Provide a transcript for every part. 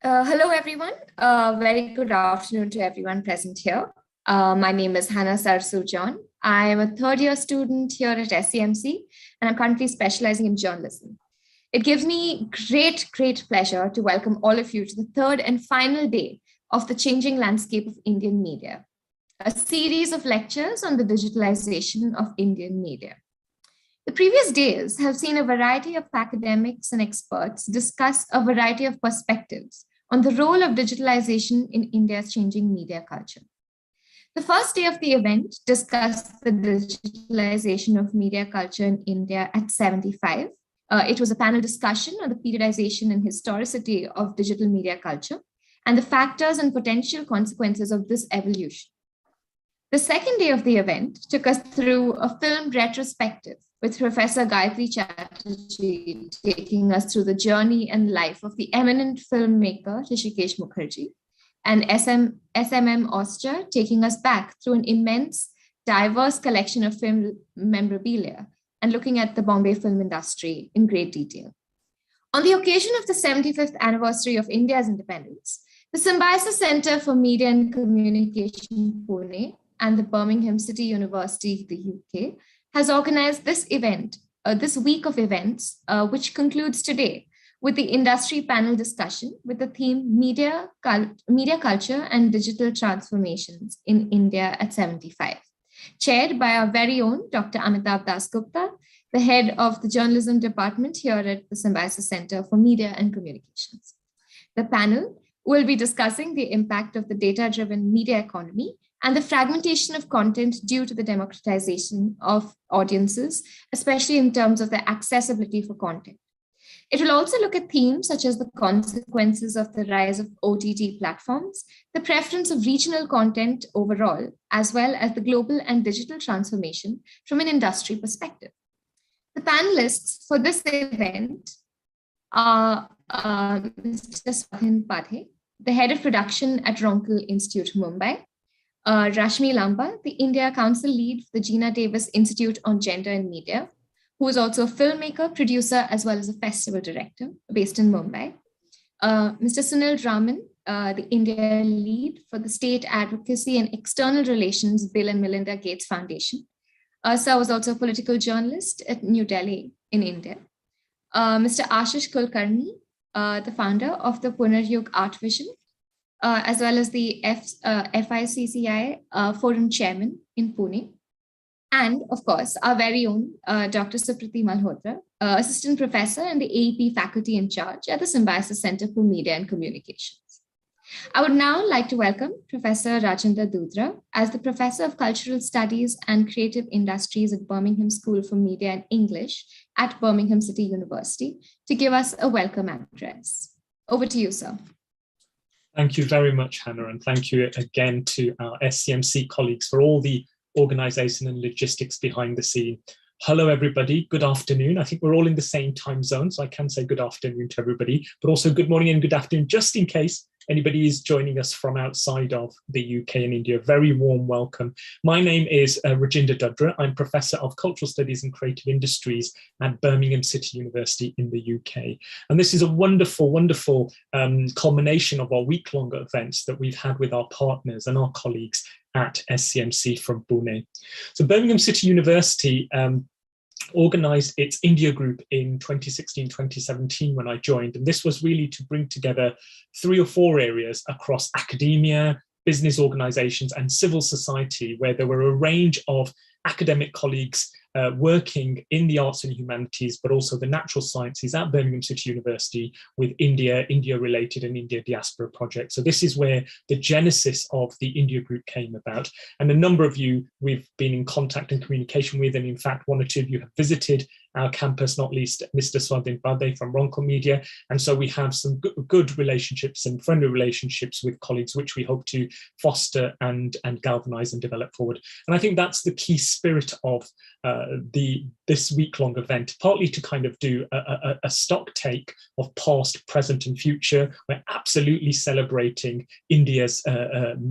Hello, everyone. Very good afternoon to everyone present here. My name is Hannah Sarsu-John. I am a third-year student here at SCMC, and I'm currently specializing in journalism. It gives me great pleasure to welcome all of you to the third and final day of the Changing Landscape of Indian Media, a series of lectures on the digitalization of Indian media. The previous days have seen a variety of academics and experts discuss a variety of perspectives on the role of digitalization in India's changing media culture. The first day of the event discussed the digitalization of media culture in India at 75. It was a panel discussion on the periodization and historicity of digital media culture and the factors and potential consequences of this evolution. The second day of the event took us through a film retrospective with Professor Gayatri Chatterjee taking us through the journey and life of the eminent filmmaker Hrishikesh Mukherjee, and SMM Oster taking us back through an immense, diverse collection of film memorabilia and looking at the Bombay film industry in great detail. On the occasion of the 75th anniversary of India's independence, the Symbiosis Center for Media and Communication, Pune, and the Birmingham City University, the UK, has organized this event, this week of events, which concludes today with the industry panel discussion with the theme Media Culture and Digital Transformations in India at 75, chaired by our very own Dr. Amitabh Dasgupta, the head of the journalism department here at the Symbiosis Center for Media and Communications. The panel will be discussing the impact of the data-driven media economy and the fragmentation of content due to the democratization of audiences, especially in terms of the accessibility for content. It will also look at themes such as the consequences of the rise of OTT platforms, the preference of regional content overall, as well as the global and digital transformation from an industry perspective. The panelists for this event are Mr. Swadhin Padhe, the head of production at Ronkel Institute, Mumbai, Rashmi Lamba, the India Council lead for the Gina Davis Institute on Gender and Media, who is also a filmmaker, producer, as well as a festival director based in Mumbai. Mr. Sunil Raman, the India lead for the State Advocacy and External Relations Bill and Melinda Gates Foundation. Sir was also a political journalist at New Delhi in India. Mr. Ashish Kulkarni, the founder of the Punaryug Art Vision, as well as the FICCI Forum Chairman in Pune. And of course, our very own Dr. Supriti Malhotra, Assistant Professor and the AEP Faculty in Charge at the Symbiosis Center for Media and Communications. I would now like to welcome Professor Rajendra Dudra as the Professor of Cultural Studies and Creative Industries at Birmingham School for Media and English at Birmingham City University to give us a welcome address. Over to you, sir. Thank you very much, Hannah, and thank you again to our SCMC colleagues for all the organization and logistics behind the scene. Hello, everybody. Good afternoon. I think we're all in the same time zone, so I can say good afternoon to everybody, but also good morning and good afternoon, just in case anybody is joining us from outside of the UK and India. Very warm welcome. My name is Rajendra Dudra. I'm Professor of Cultural Studies and Creative Industries at Birmingham City University in the UK. And this is a wonderful culmination of our week-long events that we've had with our partners and our colleagues at SCMC from Pune. So Birmingham City University organized its India group in 2016-2017 when I joined. And this was really to bring together 3 or 4 areas across academia, business organizations, and civil society, where there were a range of academic colleagues working in the arts and humanities, but also the natural sciences at Birmingham City University with India-related and India diaspora projects. So this is where the genesis of the India group came about. And a number of you we've been in contact and communication with, and in fact, 1 or 2 of you have visited our campus, not least Mr. Swadhin Padhe from Ronkel Media. And so we have some good relationships and friendly relationships with colleagues, which we hope to foster and galvanize and develop forward. And I think that's the key spirit of this week-long event, partly to kind of do a stock take of past, present and future. We're absolutely celebrating India's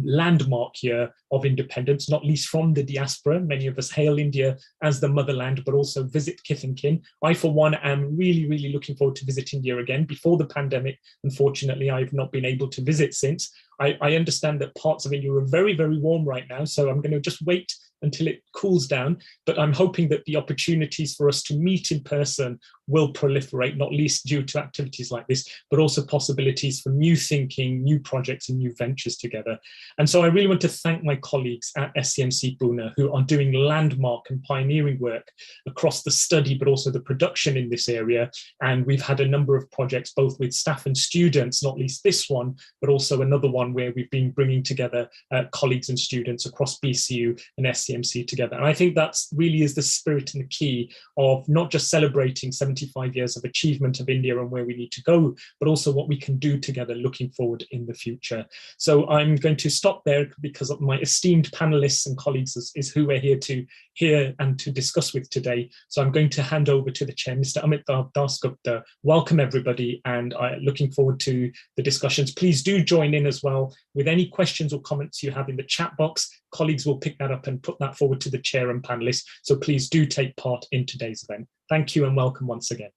landmark year of independence, not least from the diaspora. Many of us hail India as the motherland, but also visit kith thinking. I, for one, am really, really looking forward to visit India again. Before the pandemic, unfortunately, I've not been able to visit since. I understand that parts of India are very, very warm right now, so I'm going to just wait until it cools down. But I'm hoping that the opportunities for us to meet in person will proliferate, not least due to activities like this, but also possibilities for new thinking, new projects and new ventures together. And so I really want to thank my colleagues at SCMC Pune who are doing landmark and pioneering work across the study, but also the production in this area. And we've had a number of projects, both with staff and students, not least this one, but also another one where we've been bringing together colleagues and students across BCU and SCMC together. And I think that's really is the spirit and the key of not just celebrating 75 years of achievement of India and where we need to go, but also what we can do together looking forward in the future. So I'm going to stop there because of my esteemed panelists and colleagues is who we're here to hear and to discuss with today. So I'm going to hand over to the chair, Mr. Amitabh Dasgupta. Welcome everybody, and I'm looking forward to the discussions. Please do join in as well with any questions or comments you have in the chat box. Colleagues will pick that up and put that forward to the chair and panelists. So please do take part in today's event. Thank you and welcome once again.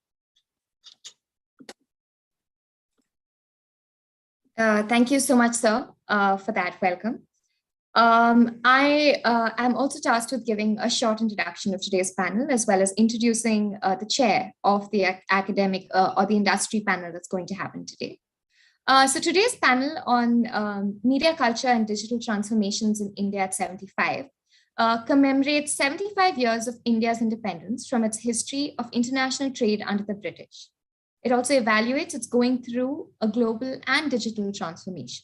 Thank you so much, sir, for that welcome. I am also tasked with giving a short introduction of today's panel, as well as introducing the chair of the academic or the industry panel that's going to happen today. So today's panel on media culture and digital transformations in India at 75 commemorates 75 years of India's independence from its history of international trade under the British. It also evaluates its going through a global and digital transformation.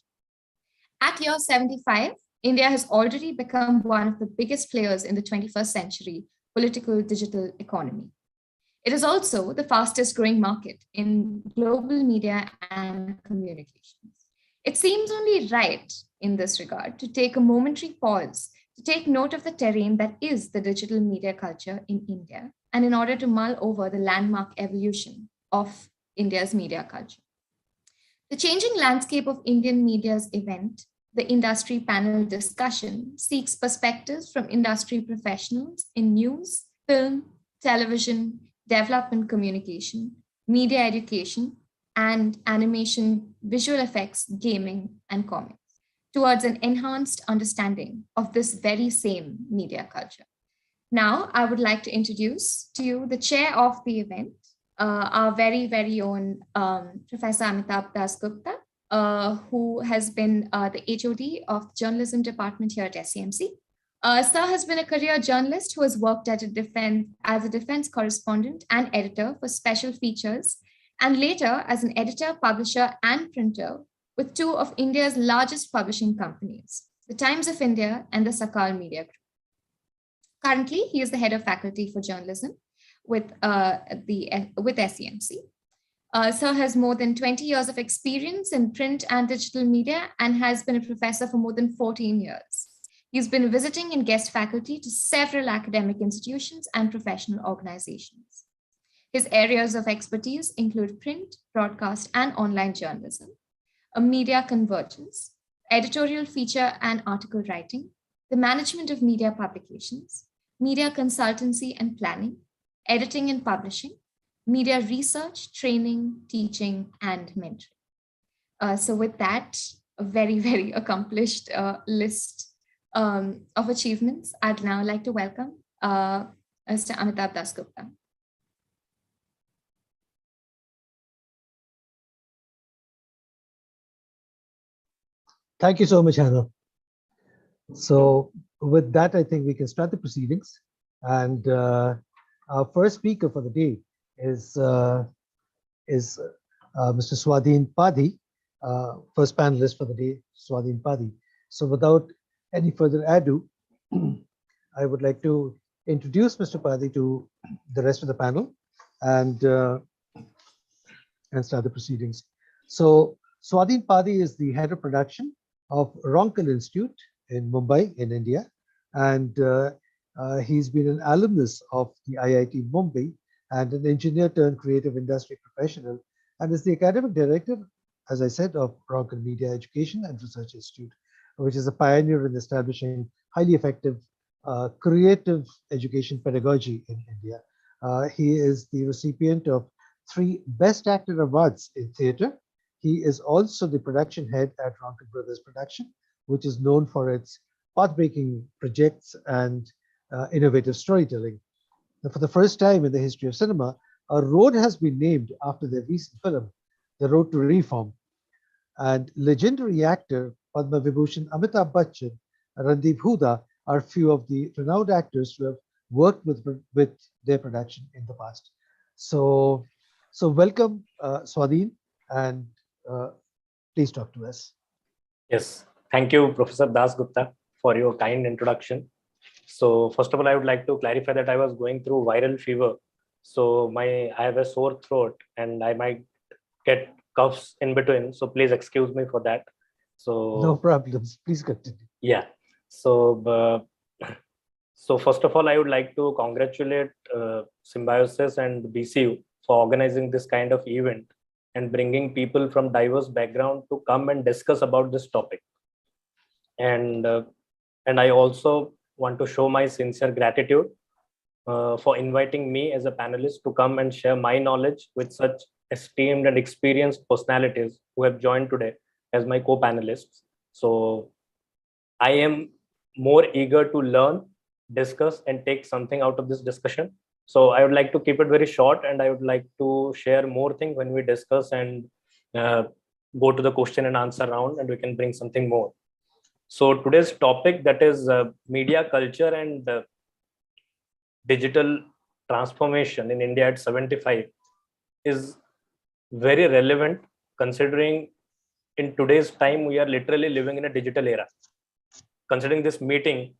At year 75, India has already become one of the biggest players in the 21st century political digital economy. It is also the fastest growing market in global media and communications. It seems only right in this regard to take a momentary pause to take note of the terrain that is the digital media culture in India, and in order to mull over the landmark evolution of India's media culture. The changing landscape of Indian media's event, the industry panel discussion, seeks perspectives from industry professionals in news, film, television, development communication, media education, and animation, visual effects, gaming, and comics, towards an enhanced understanding of this very same media culture. Now, I would like to introduce to you the chair of the event, our very, very own Professor Amitabh Dasgupta, who has been the HOD of the Journalism Department here at SCMC. Sir has been a career journalist who has worked at as a defense correspondent and editor for special features, and later as an editor, publisher, and printer with two of India's largest publishing companies, the Times of India and the Sakal Media Group. Currently, he is the head of faculty for journalism with SCMC. Sir has more than 20 years of experience in print and digital media and has been a professor for more than 14 years. He's been visiting and guest faculty to several academic institutions and professional organizations. His areas of expertise include print, broadcast, and online journalism, a media convergence, editorial feature and article writing, the management of media publications, media consultancy and planning, editing and publishing, media research, training, teaching, and mentoring. So with that, a very, very accomplished list of achievements, I'd now like to welcome Mr. Amitabh Dasgupta. Thank you so much, Hannah. So with that, I think we can start the proceedings. And our first speaker for the day is Mr. Swadhin Padhi, first panelist for the day, Swadhin Padhi. So without any further ado, I would like to introduce Mr. Padhi to the rest of the panel and start the proceedings. So Swadhin Padhi is the head of production of Ronkal Institute in Mumbai in India, and he's been an alumnus of the IIT Mumbai and an engineer turned creative industry professional, and is the academic director, as I said, of Ronkal Media Education and Research Institute, which is a pioneer in establishing highly effective creative education pedagogy in India. He is the recipient of 3 Best Actor awards in theatre. He is also the production head at Roncal Brothers Production, which is known for its path-breaking projects and innovative storytelling. Now, for the first time in the history of cinema, a road has been named after their recent film, The Road to Reform. And legendary actor Padma Vibhushan Amitabh Bachchan, Randeep Huda are few of the renowned actors who have worked with their production in the past. So, so welcome, Swadhin, and uh, please talk to us. Yes, thank you, Professor Das Gupta, for your kind introduction. So, first of all, I would like to clarify that I was going through viral fever. So, I have a sore throat and I might get coughs in between. So, please excuse me for that. No So, problems. Please continue. yeah. So, so first of all, I would like to congratulate Symbiosis and BCU for organizing this kind of event and bringing people from diverse background to come and discuss about this topic. And I also want to show my sincere gratitude for inviting me as a panelist to come and share my knowledge with such esteemed and experienced personalities who have joined today as my co-panelists. So I am more eager to learn, discuss, and take something out of this discussion. So I would like to keep it very short, and I would like to share more things when we discuss and uh, go to the question and answer round, and we can bring something more. So today's topic, that is media culture and digital transformation in India at 75, is very relevant, considering in today's time we are literally living in a digital era. Considering this meeting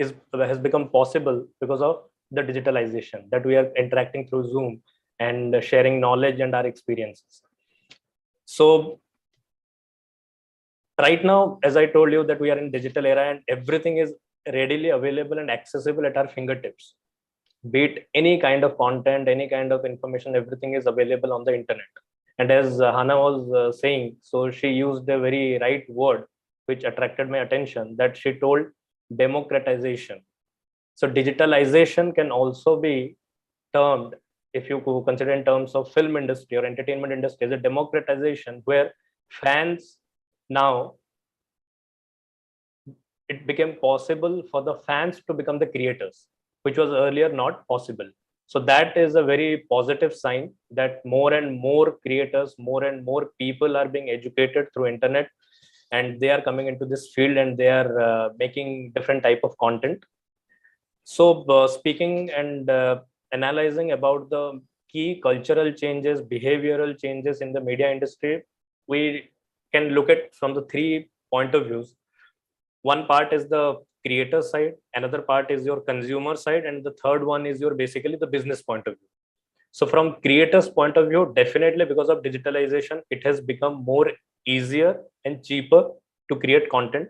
has become possible because of the digitalization, that we are interacting through Zoom and sharing knowledge and our experiences. So right now, as I told you, that we are in digital era and everything is readily available and accessible at our fingertips. Be it any kind of content, any kind of information, everything is available on the internet. And as Hannah was saying, so she used a very right word which attracted my attention, that she told democratization. So digitalization can also be termed, if you consider in terms of film industry or entertainment industry, as a democratization, where fans now, it became possible for the fans to become the creators, which was earlier not possible. So that is a very positive sign, that more and more creators, more and more people are being educated through internet, and they are coming into this field and they are making different type of content. So speaking and analyzing about the key cultural changes, behavioral changes in the media industry, we can look at from the 3 point of views. One part is the creator side, another part is your consumer side, and the third one is your basically the business point of view. So from creators point of view, definitely because of digitalization, it has become more easier and cheaper to create content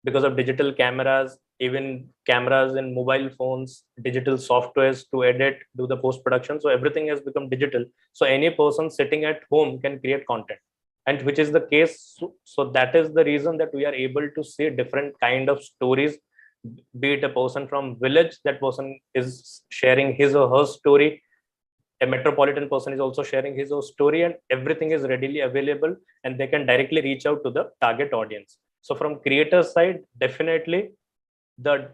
because of digital cameras, even cameras in mobile phones, digital softwares to edit, do the post production. So everything has become digital. So any person sitting at home can create content, and which is the case. So that is the reason that we are able to see different kind of stories. Be it a person from village, that person is sharing his or her story. A metropolitan person is also sharing his own story, and everything is readily available, and they can directly reach out to the target audience. So from creator side, definitely the,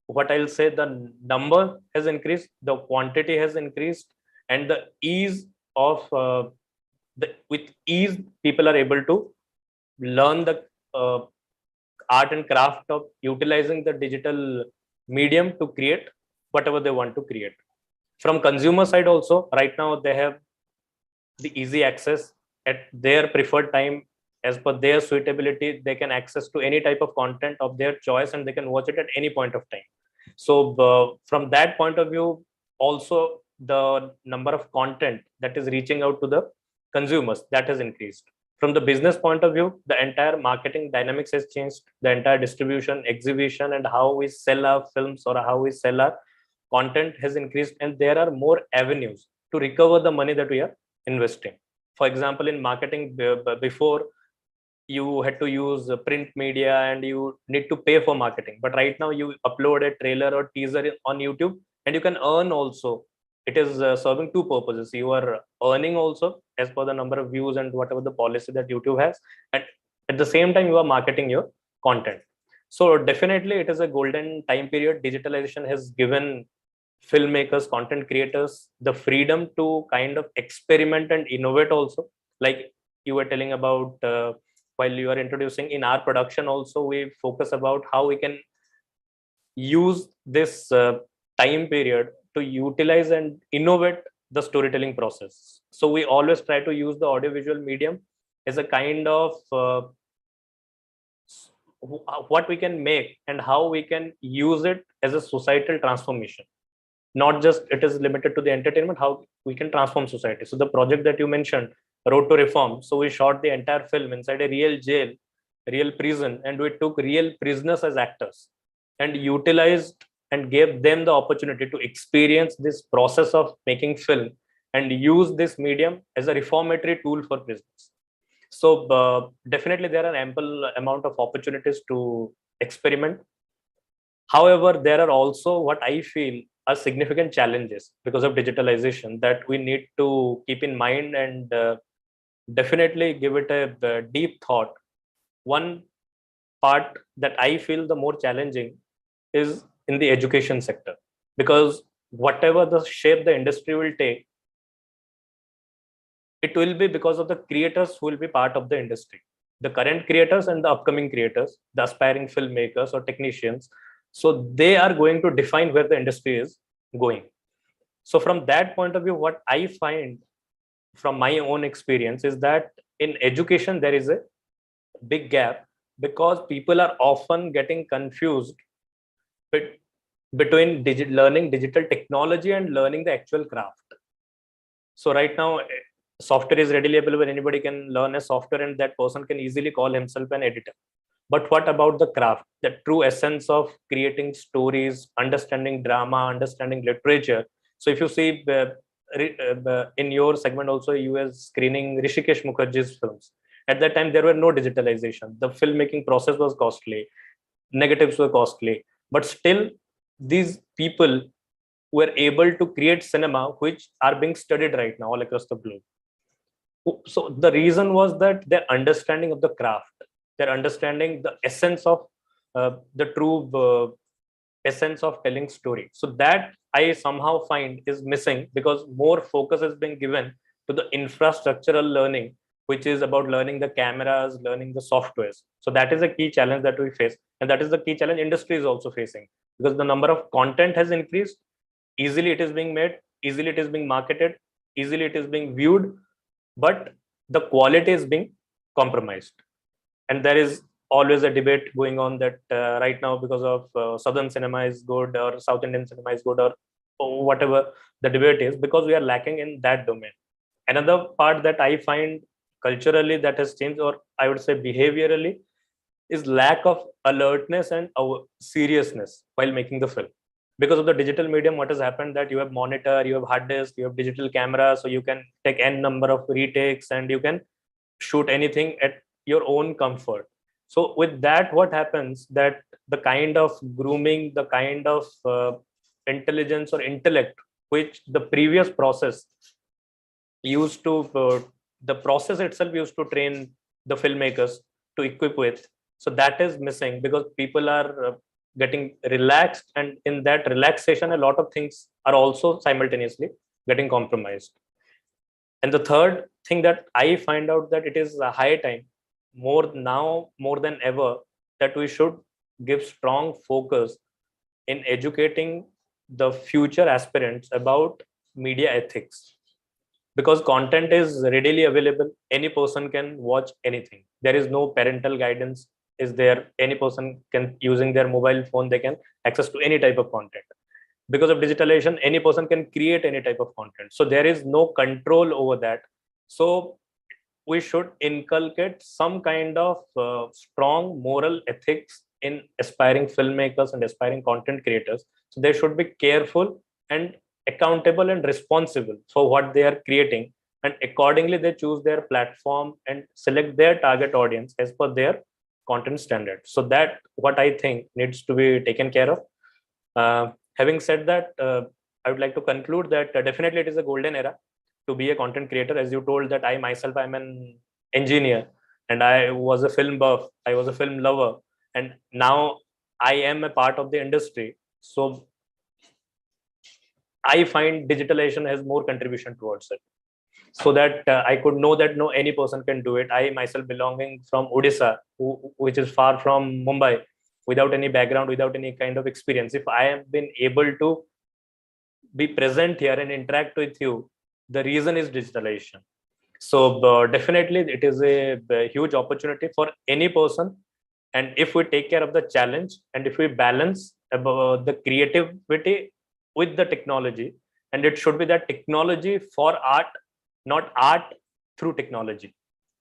what I'll say, the number has increased, the quantity has increased, and the ease of with ease people are able to learn the uh, art and craft of utilizing the digital medium to create whatever they want to create. From consumer side also, right now they have the easy access at their preferred time, as per their suitability. They can access to any type of content of their choice, and they can watch it at any point of time. So from that point of view also, the number of content that is reaching out to the consumers, that has increased. From the business point of view, the entire marketing dynamics has changed. The entire distribution, exhibition, and how we sell our films or how we sell our content has increased, and there are more avenues to recover the money that we are investing. For example, in marketing, before you had to use print media and you need to pay for marketing, but right now you upload a trailer or teaser on YouTube, and you can earn also. It is serving two purposes. You are earning also as per the number of views and whatever the policy that YouTube has, and at the same time you are marketing your content. So definitely it is a golden time period. Digitalization has given filmmakers, content creators the freedom to kind of experiment and innovate also. Like you were telling about while you are introducing, in our production also we focus about how we can use this time period to utilize and innovate the storytelling process. So we always try to use the audiovisual medium as a kind of what we can make and how we can use it as a societal transformation. Not just it is limited to the entertainment, how we can transform society. So the project that you mentioned, Road to Reform, so we shot the entire film inside a real jail, real prison, and we took real prisoners as actors and utilized and gave them the opportunity to experience this process of making film and use this medium as a reformatory tool for prisoners. So definitely there are ample amount of opportunities to experiment. However, there are also what I feel are significant challenges because of digitalization that we need to keep in mind and definitely give it a deep thought. One part that I feel the more challenging is in the education sector, because whatever the shape the industry will take, it will be because of the creators who will be part of the industry, the current creators and the upcoming creators, the aspiring filmmakers or technicians. So they are going to define where the industry is going. So from that point of view, what I find from my own experience is that in education there is a big gap, because people are often getting confused between learning digital technology and learning the actual craft. So right now software is readily available, anybody can learn a software and that person can easily call himself an editor. But what about the craft, the true essence of creating stories, understanding drama, understanding literature? So if you see in your segment also, you were screening Rishikesh Mukherjee's films. At that time, there were no digitalization. The filmmaking process was costly. Negatives were costly. But still, these people were able to create cinema, which are being studied right now all across the globe. So the reason was that their understanding of the craft, their understanding the essence of the true essence of telling story. So that I somehow find is missing, because more focus is being given to the infrastructural learning, which is about learning the cameras, learning the softwares. So that is a key challenge that we face, and that is the key challenge industry is also facing, because the number of content has increased. Easily it is being made, easily it is being marketed, easily it is being viewed, but the quality is being compromised. And there is always a debate going on that right now, because of southern cinema is good or South Indian cinema is good, or whatever the debate is, because we are lacking in that domain. Another part that I find culturally that has changed, or I would say behaviorally, is lack of alertness and seriousness while making the film. Because of the digital medium, what has happened that you have monitor, you have hard disk, you have digital camera, so you can take n number of retakes and you can shoot anything at your own comfort. So with that, what happens that the kind of grooming, the kind of intelligence or intellect which the previous process used to the process itself used to train the filmmakers to equip with, so that is missing, because people are getting relaxed, and in that relaxation a lot of things are also simultaneously getting compromised. And the third thing that I find out, that it is a high time, more than ever, that we should give strong focus in educating the future aspirants about media ethics, because content is readily available, any person can watch anything, there is no parental guidance is there, any person can, using their mobile phone, they can access to any type of content. Because of digitalization, any person can create any type of content, so there is no control over that. So we should inculcate some kind of strong moral ethics in aspiring filmmakers and aspiring content creators. So they should be careful and accountable and responsible for what they are creating, and accordingly they choose their platform and select their target audience as per their content standards. So that what I think needs to be taken care of. Having said that, I would like to conclude that definitely it is a golden era to be a content creator. As you told that I myself, I'm an engineer and I was a film buff, I was a film lover, and now I am a part of the industry. So I find digitalization has more contribution towards it. So that I could know that no any person can do it. I myself belonging from Odisha, which is far from Mumbai, without any background, without any kind of experience. If I have been able to be present here and interact with you, the reason is digitalization. So definitely it is a huge opportunity for any person. And if we take care of the challenge and if we balance the creativity with the technology, and it should be that technology for art, not art through technology,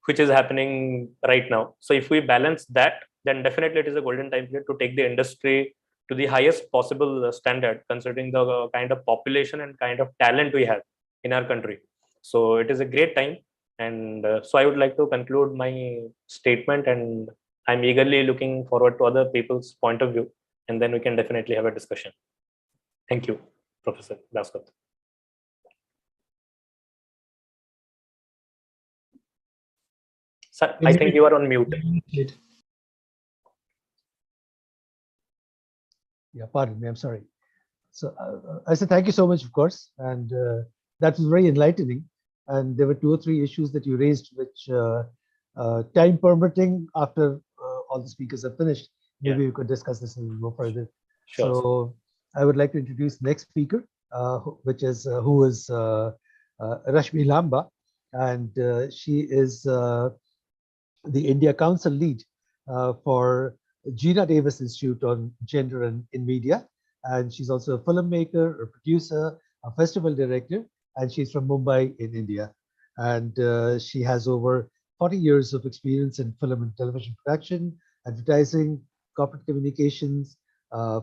which is happening right now. So if we balance that, then definitely it is a golden time period to take the industry to the highest possible standard, considering the kind of population and kind of talent we have in our country. So it is a great time. And so I would like to conclude my statement, and I'm eagerly looking forward to other people's point of view, and then we can definitely have a discussion. Thank you, Professor Daskot. Sir, I think you are on mute. Yeah, pardon me, I'm sorry. So I said thank you so much, of course, and that was very enlightening. And there were 2 or 3 issues that you raised, which time permitting, after all the speakers have finished, maybe we could discuss this a little more further. Sure. So I would like to introduce the next speaker, who is Rashmi Lamba, and she is the India Council lead for Gina Davis Institute on Gender in Media. And she's also a filmmaker, a producer, a festival director, and she's from Mumbai in India. And she has over 40 years of experience in film and television production, advertising, corporate communications,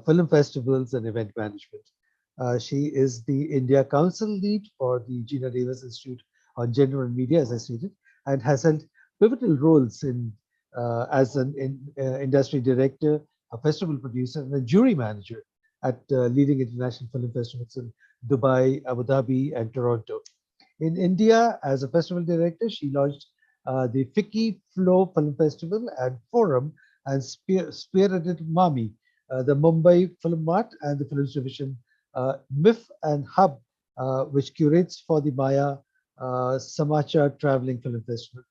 film festivals, and event management. She is the India Council lead for the Gina Davis Institute on Gender and Media, as I stated, and has held pivotal roles in as an industry director, a festival producer, and a jury manager at leading international film festivals in Dubai, Abu Dhabi, and Toronto. In India, as a festival director, she launched the FICCI Flow Film Festival and Forum, and spearheaded MAMI, the Mumbai Film Mart and the Films Division, MIF and Hub, which curates for the Maya Samachar Traveling Film Festival.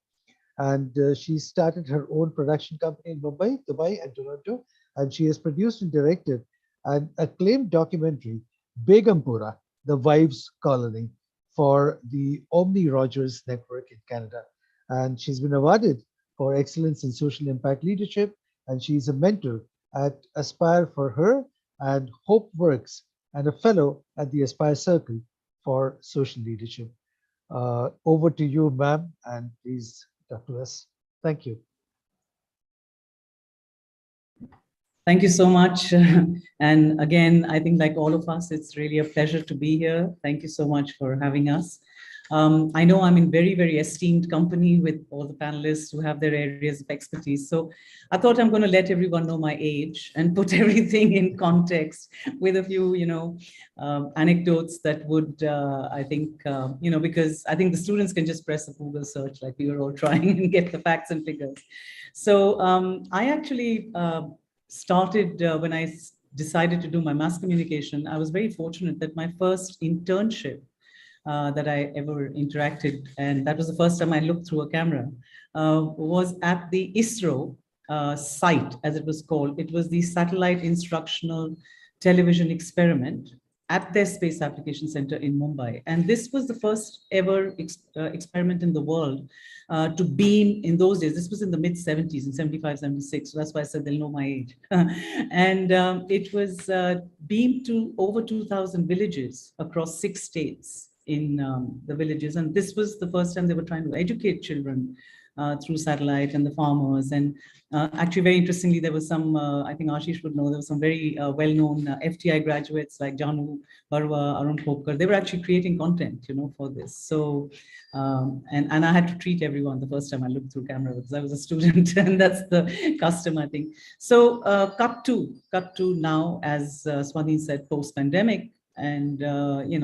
And she started her own production company in Mumbai, Dubai, and Toronto. And she has produced and directed an acclaimed documentary, Begumpura, The Wives Colony, for the Omni Rogers Network in Canada. And she's been awarded for excellence in social impact leadership. And she's a mentor at Aspire for Her and Hope Works, and a fellow at the Aspire Circle for Social Leadership. Over to you, ma'am, and please talk to us. Thank you. Thank you so much. And again, I think like all of us, it's really a pleasure to be here. Thank you so much for having us. I know I'm in very, very esteemed company with all the panelists who have their areas of expertise. So I thought I'm going to let everyone know my age and put everything in context with a few, anecdotes that would, I think, because I think the students can just press a Google search like we were all trying and get the facts and figures. So I actually started when I decided to do my mass communication. I was very fortunate that my first internship that I ever interacted, and that was the first time I looked through a camera, was at the ISRO site, as it was called. It was the Satellite Instructional Television Experiment at their Space Application Center in Mumbai. And this was the first ever experiment in the world to beam in those days. This was in the mid 70s, in 75, 76. So that's why I said they'll know my age. And it was beamed to over 2,000 villages across 6 states in the villages. And this was the first time they were trying to educate children through satellite, and the farmers. And actually, very interestingly, there was some, I think Ashish would know, there were some very well-known FTI graduates like Janu Barwa, Arun Khopkar. They were actually creating content, for this. So, and I had to treat everyone the first time I looked through camera because I was a student, and that's the custom, I think. So cut to now, as Swadhin said, post-pandemic. And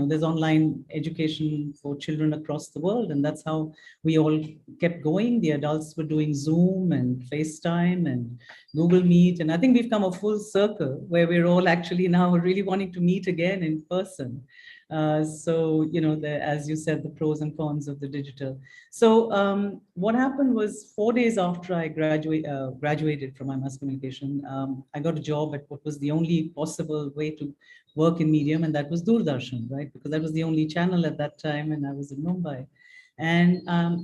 there's online education for children across the world, and that's how we all kept going. The adults were doing Zoom and FaceTime and Google Meet, and I think we've come a full circle where we're all actually now really wanting to meet again in person. As you said, the pros and cons of the digital. So what happened was 4 days after I graduated from my mass communication, I got a job at what was the only possible way to work in medium, and that was Doordarshan, right? Because that was the only channel at that time, and I was in Mumbai. And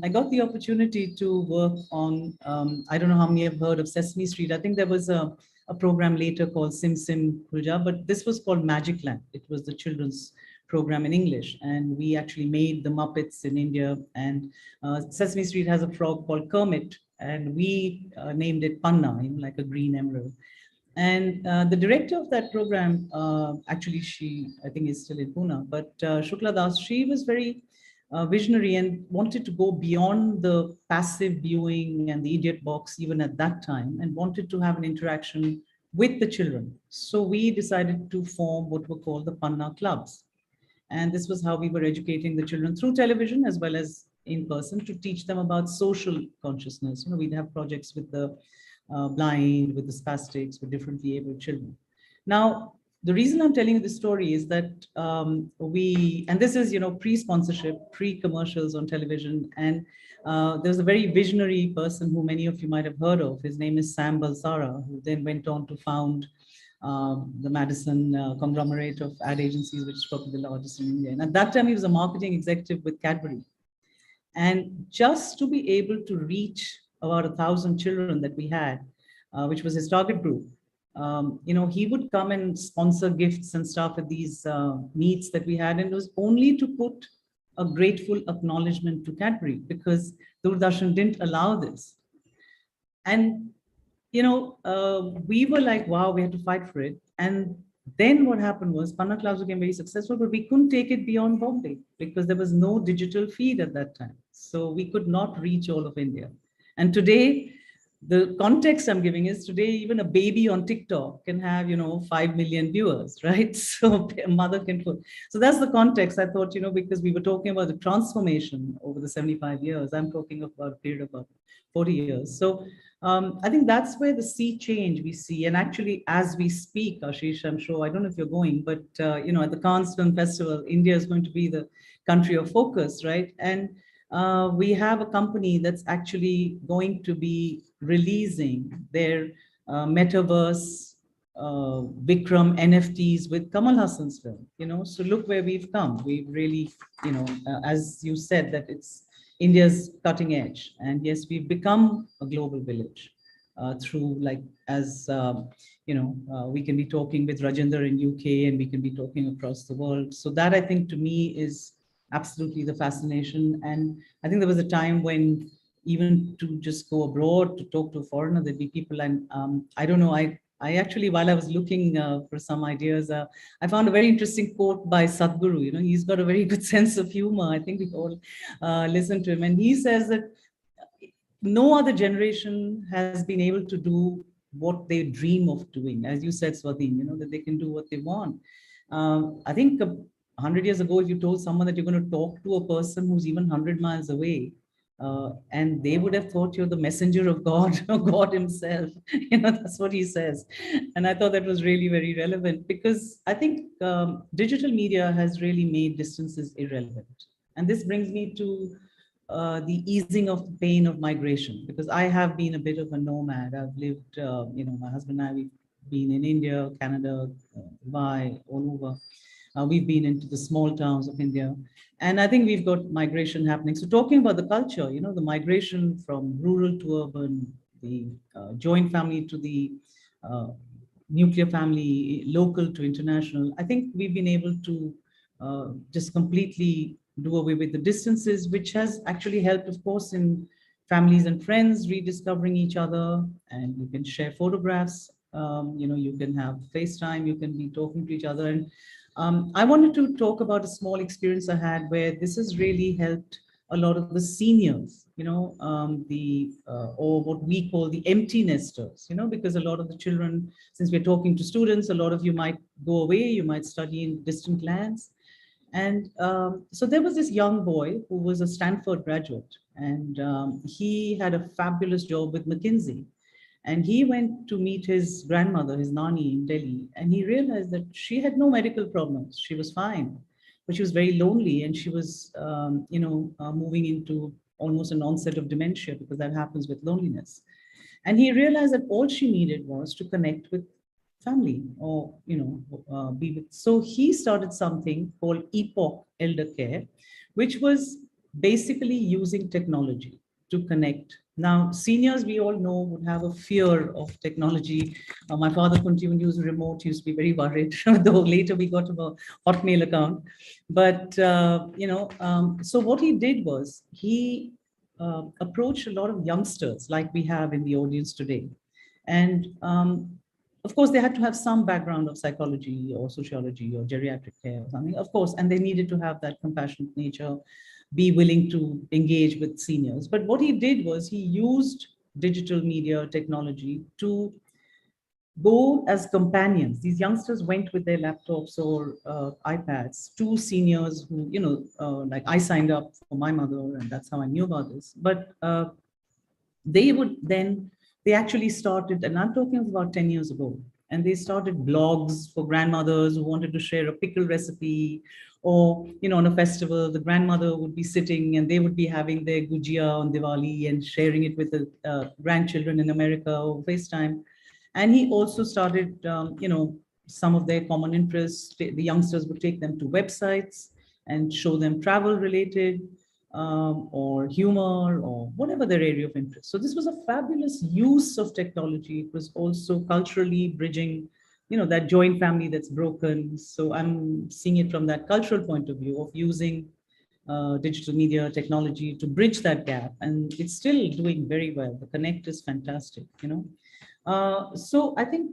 I got the opportunity to work on, I don't know how many have heard of Sesame Street. I think there was a program later called Sim Sim Khulja, but this was called Magic Land. It was the children's program in English. And we actually made the Muppets in India. And Sesame Street has a frog called Kermit, and we named it Panna, like a green emerald. And the director of that program, actually, she, I think, is still in Pune, but Shukla Das, she was very visionary and wanted to go beyond the passive viewing and the idiot box, even at that time, and wanted to have an interaction with the children. So we decided to form what were called the Panna Clubs. And this was how we were educating the children through television as well as in person, to teach them about social consciousness. We'd have projects with the blind, with the spastics, with differently abled children. Now, the reason I'm telling you this story is that and this is, pre-sponsorship, pre-commercials on television. And there's a very visionary person who many of you might have heard of. His name is Sam Balzara, who then went on to found the Madison conglomerate of ad agencies, which is probably the largest in India. And at that time, he was a marketing executive with Cadbury. And just to be able to reach about 1,000 children that we had, which was his target group, he would come and sponsor gifts and stuff at these meets that we had. And it was only to put a grateful acknowledgement to Cadbury, because Doordarshan didn't allow this. And, we were like, wow, we had to fight for it. And then what happened was Panna Clubs became very successful, but we couldn't take it beyond Bombay because there was no digital feed at that time. So we could not reach all of India. And today, the context I'm giving is today, even a baby on TikTok can have, 5 million viewers, right? So a mother can put. So that's the context. I thought, because we were talking about the transformation over the 75 years, I'm talking about a period of about 40 years. So I think that's where the sea change we see. And actually, as we speak, Ashish, I'm sure, I don't know if you're going, but, at the Cannes Film Festival, India is going to be the country of focus, right? And we have a company that's actually going to be releasing their metaverse Vikram NFTs with Kamal Hassan's film, so look where we've come. We've really, as you said, that it's India's cutting edge. And yes, we've become a global village through, like, as we can be talking with Rajendra in UK, and we can be talking across the world. So that, I think, to me is absolutely the fascination. And I think there was a time when even to just go abroad to talk to a foreigner, there'd be people. And I don't know, I actually, while I was looking for some ideas, I found a very interesting quote by Sadhguru. He's got a very good sense of humor. I think we all listen to him. And he says that no other generation has been able to do what they dream of doing. As you said, Swadhin, that they can do what they want. I think 100 years ago, if you told someone that you're going to talk to a person who's even 100 miles away, and they would have thought you're the messenger of God, or God himself. That's what he says. And I thought that was really very relevant, because I think digital media has really made distances irrelevant. And this brings me to the easing of the pain of migration, because I have been a bit of a nomad. I've lived, my husband and I, we've been in India, Canada, Dubai, all over. We've been into the small towns of India. And I think we've got migration happening. So talking about the culture, the migration from rural to urban, the joint family to the nuclear family, local to international, I think we've been able to just completely do away with the distances, which has actually helped, of course, in families and friends rediscovering each other. And you can share photographs, you can have FaceTime, you can be talking to each other. And I wanted to talk about a small experience I had where this has really helped a lot of the seniors, or what we call the empty nesters, because a lot of the children, since we're talking to students, a lot of you might go away, you might study in distant lands. And so there was this young boy who was a Stanford graduate, and he had a fabulous job with McKinsey. And he went to meet his grandmother, his Nani in Delhi, and he realized that she had no medical problems. She was fine, but she was very lonely, and she was, moving into almost an onset of dementia, because that happens with loneliness. And he realized that all she needed was to connect with family, or be with. So he started something called Epoch Elder Care, which was basically using technology to connect. Now, seniors, we all know, would have a fear of technology. My father couldn't even use a remote. He used to be very worried, though later we got him a Hotmail account. But so what he did was he approached a lot of youngsters like we have in the audience today. And of course, they had to have some background of psychology or sociology or geriatric care or something, of course, and they needed to have that compassionate nature, be willing to engage with seniors. But what he did was he used digital media technology to go as companions. These youngsters went with their laptops or iPads to seniors who, like I signed up for my mother, and that's how I knew about this. But they actually started, and I'm talking about 10 years ago, and they started blogs for grandmothers who wanted to share a pickle recipe, or, on a festival, the grandmother would be sitting and they would be having their gujia on Diwali and sharing it with the grandchildren in America or FaceTime. And he also started, some of their common interests. The youngsters would take them to websites and show them travel related, or humor, or whatever their area of interest. So this was a fabulous use of technology. It was also culturally bridging, that joint family that's broken. So I'm seeing it from that cultural point of view of using digital media technology to bridge that gap. And it's still doing very well. The connect is fantastic, So I think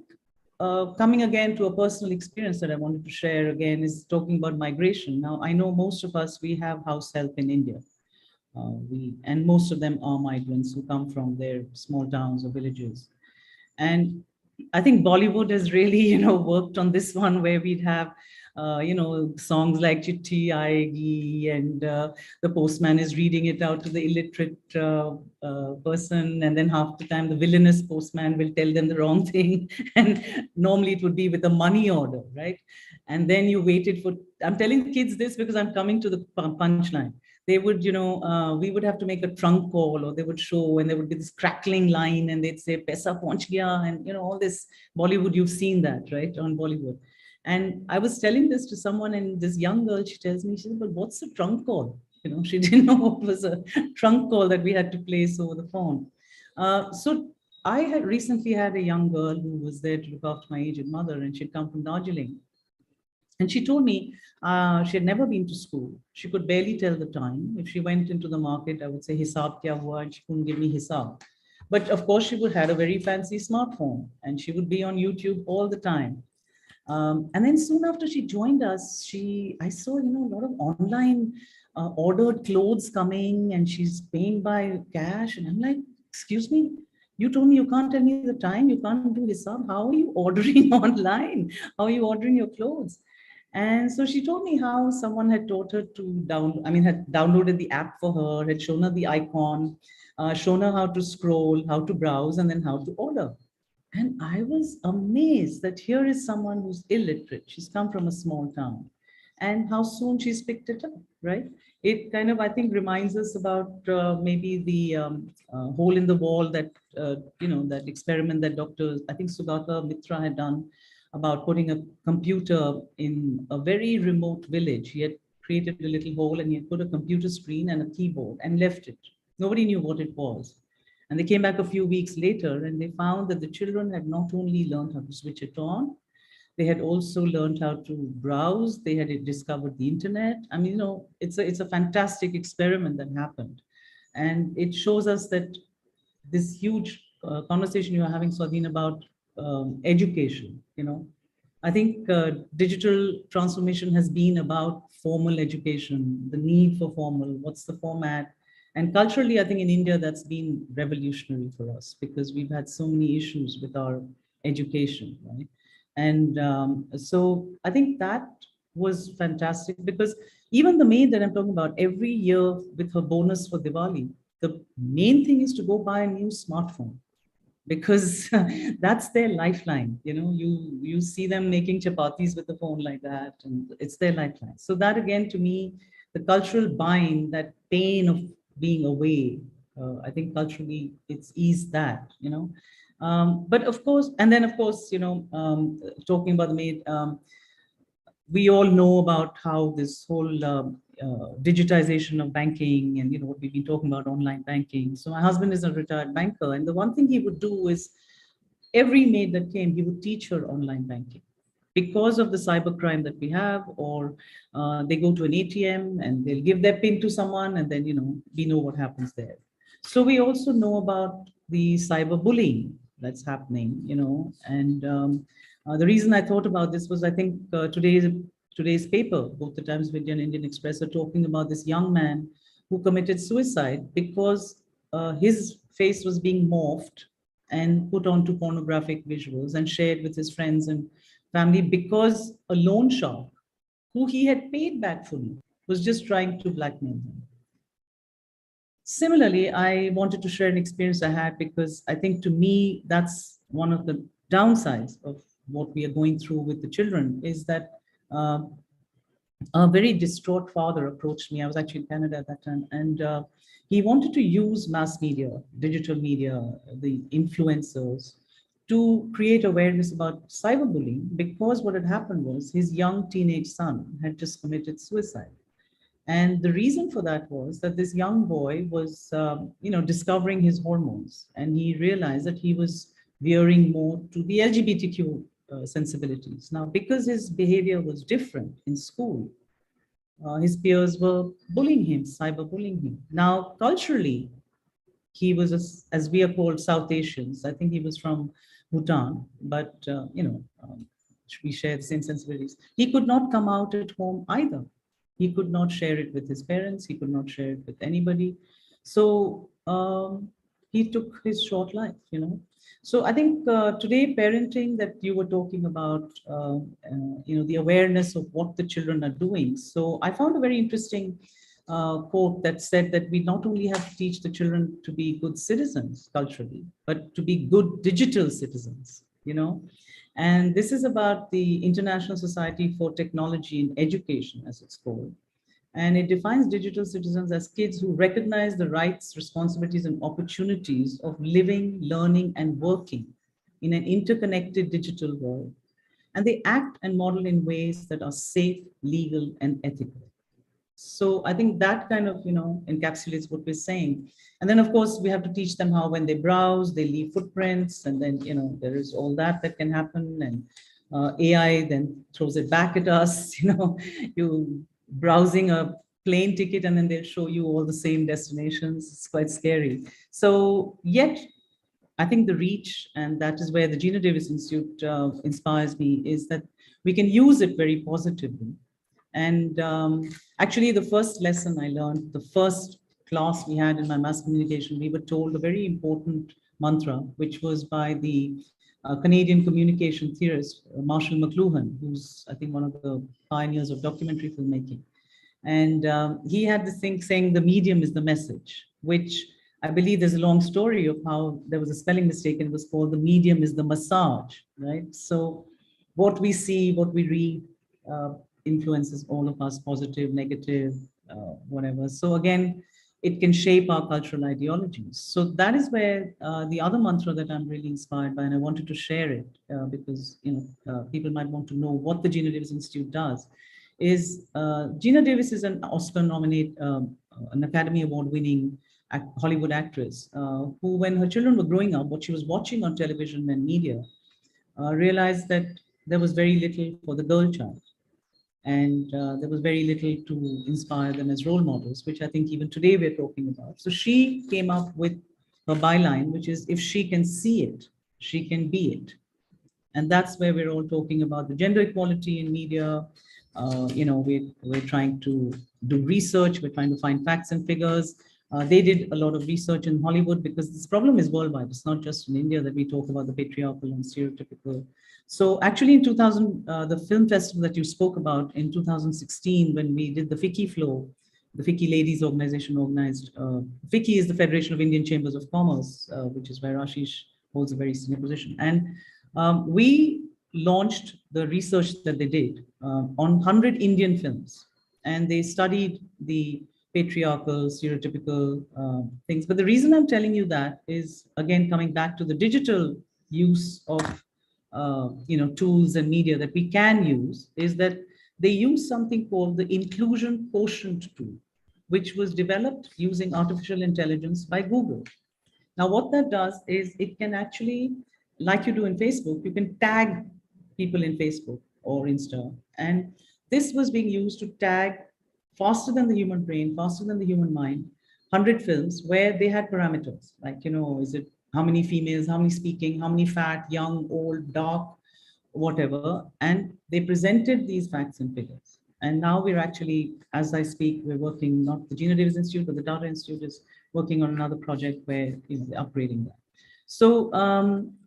coming again to a personal experience that I wanted to share again is talking about migration. Now, I know most of us, we have house help in India. And most of them are migrants who come from their small towns or villages. And I think Bollywood has really, worked on this one, where we'd have, songs like Chitti Aayegi, and the postman is reading it out to the illiterate person. And then half the time, the villainous postman will tell them the wrong thing. And normally it would be with a money order, right? And then you waited for, I'm telling kids this because I'm coming to the punchline. They would, we would have to make a trunk call, or they would show, and there would be this crackling line, and they'd say, Paisa pahunch gaya, and, all this Bollywood, you've seen that, right, on Bollywood. And I was telling this to someone, and this young girl, she tells me, she said, but what's a trunk call? She didn't know what was a trunk call that we had to place over the phone. So I had recently had a young girl who was there to look after my aged mother, and she'd come from Darjeeling. And she told me she had never been to school. She could barely tell the time. If she went into the market, I would say, Hisab kya hua? And she couldn't give me Hisab. But of course, she would have a very fancy smartphone, and she would be on YouTube all the time. And then soon after she joined us, I saw, a lot of online ordered clothes coming, and she's paying by cash. And I'm like, excuse me, you told me you can't tell me the time, you can't do Hisab. How are you ordering online? How are you ordering your clothes? And so she told me how someone had taught her to had downloaded the app for her, had shown her the icon, shown her how to scroll, how to browse, and then how to order. And I was amazed that here is someone who's illiterate. She's come from a small town, and how soon she's picked it up, right? It kind of, I think, reminds us about maybe the hole in the wall that, that experiment that I think Sugata Mitra had done about putting a computer in a very remote village. He had created a little hole, and he had put a computer screen and a keyboard and left it. Nobody knew what it was. And they came back a few weeks later, and they found that the children had not only learned how to switch it on, they had also learned how to browse. They had discovered the internet. I mean, it's a fantastic experiment that happened. And it shows us that this huge conversation you are having, Swadhin, about education, I think digital transformation has been about formal education, the need for formal, what's the format. And culturally, I think in India, that's been revolutionary for us because we've had so many issues with our education, right? And so I think that was fantastic because even the maid that I'm talking about, every year with her bonus for Diwali, the main thing is to go buy a new smartphone because that's their lifeline. You see them making chapatis with the phone like that, and it's their lifeline. So that again, to me, the cultural bind, that pain of being away, I think culturally it's eased that. But of course, and then of course, talking about the maid, we all know about how this whole digitization of banking and what we've been talking about, online banking. So my husband is a retired banker, and the one thing he would do is every maid that came, he would teach her online banking because of the cybercrime that we have, or they go to an ATM and they'll give their PIN to someone, and then we know what happens there. So we also know about the cyberbullying that's happening, and the reason I thought about this was I think today's paper, both the Times of India and Indian Express, are talking about this young man who committed suicide because his face was being morphed and put onto pornographic visuals and shared with his friends and family because a loan shark who he had paid back fully was just trying to blackmail him. Similarly, I wanted to share an experience I had because I think to me, that's one of the downsides of what we are going through with the children is that a very distraught father approached me. I was actually in Canada at that time, and he wanted to use mass media, digital media, the influencers to create awareness about cyberbullying because what had happened was his young teenage son had just committed suicide. And the reason for that was that this young boy was, discovering his hormones, and he realized that he was veering more to the LGBTQ sensibilities. Now, because his behavior was different in school, his peers were bullying him, cyberbullying him. Now, culturally, he was, as we are called South Asians. I think he was from Bhutan, but we share the same sensibilities. He could not come out at home either. He could not share it with his parents. He could not share it with anybody. So he took his short life. So I think today parenting that you were talking about, the awareness of what the children are doing. So I found a very interesting quote that said that we not only have to teach the children to be good citizens culturally, but to be good digital citizens. And this is about the International Society for Technology in Education, as it's called. And it defines digital citizens as kids who recognize the rights, responsibilities, and opportunities of living, learning, and working in an interconnected digital world. And they act and model in ways that are safe, legal, and ethical. So I think that kind of, encapsulates what we're saying. And then, of course, we have to teach them how when they browse, they leave footprints. And then, there is all that can happen. And AI then throws it back at us. You browsing a plane ticket and then they'll show you all the same destinations. It's quite scary. So yet, I think the reach, and that is where the Gina Davis Institute inspires me, is that we can use it very positively. And actually, the first lesson I learned, the first class we had in my mass communication, we were told a very important mantra, which was by the Canadian communication theorist, Marshall McLuhan, who's, I think, one of the pioneers of documentary filmmaking. And he had this thing saying the medium is the message, which I believe there's a long story of how there was a spelling mistake and it was called the medium is the massage, right? So what we see, what we read, influences all of us, positive, negative, whatever. So again, it can shape our cultural ideologies. So that is where the other mantra that I'm really inspired by, and I wanted to share it because people might want to know what the Gina Davis Institute does, is Gina Davis is an Oscar-nominated, an Academy Award-winning Hollywood actress who, when her children were growing up, what she was watching on television and media, realized that there was very little for the girl child. And there was very little to inspire them as role models, which I think even today we're talking about. So she came up with her byline, which is, if she can see it, she can be it. And that's where we're all talking about the gender equality in media. We're trying to do research. We're trying to find facts and figures. They did a lot of research in Hollywood because this problem is worldwide. It's not just in India that we talk about the patriarchal and stereotypical. So actually in 2000, the film festival that you spoke about in 2016, when we did the FICCI Flow, the FICCI Ladies Organization organized, FICCI is the Federation of Indian Chambers of Commerce, which is where Ashish holds a very senior position. And we launched the research that they did on 100 Indian films. And they studied the patriarchal, stereotypical things. But the reason I'm telling you that is, again, coming back to the digital use of tools and media that we can use, is that they use something called the inclusion quotient tool, which was developed using artificial intelligence by Google. Now, what that does is it can actually, like you do in Facebook, you can tag people in Facebook or Insta. And this was being used to tag faster than the human brain, faster than the human mind, 100 films where they had parameters, like, is it how many females, how many speaking, how many fat, young, old, dark, whatever. And they presented these facts and figures. And now we're actually, as I speak, we're working, not the Gina Davis Institute, but the Data Institute is working on another project where they're upgrading that. So,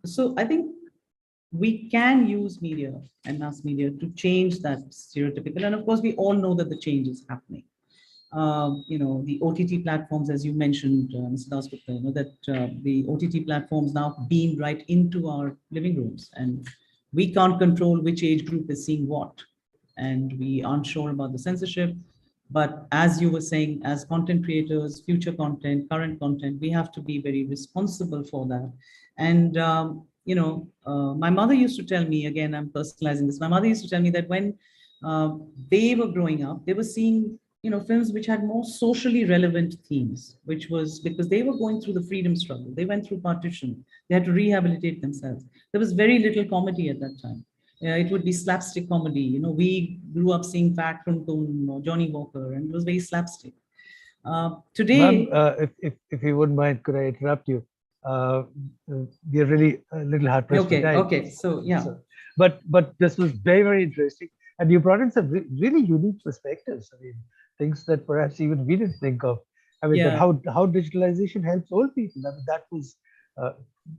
so I think we can use media and mass media to change that stereotypical. And of course, we all know that the change is happening. The OTT platforms, as you mentioned, Mr. Dasgupta, that the OTT platforms now beam right into our living rooms, and we can't control which age group is seeing what, and we aren't sure about the censorship. But as you were saying, as content creators, future content, current content, we have to be very responsible for that. And my mother used to tell me, again, I'm personalizing this. My mother used to tell me that when they were growing up, they were seeing films which had more socially relevant themes, which was because they were going through the freedom struggle. They went through partition. They had to rehabilitate themselves. There was very little comedy at that time. It would be slapstick comedy. We grew up seeing Fat Tuntun or Johnny Walker, and it was very slapstick. Today, if you wouldn't mind, could I interrupt you? We are really a little hard pressed for time. Okay. So yeah. But this was very, very interesting, and you brought in some really unique perspectives. I mean, things that perhaps even we didn't think of. I mean, that how digitalization helps old people. I mean, that was.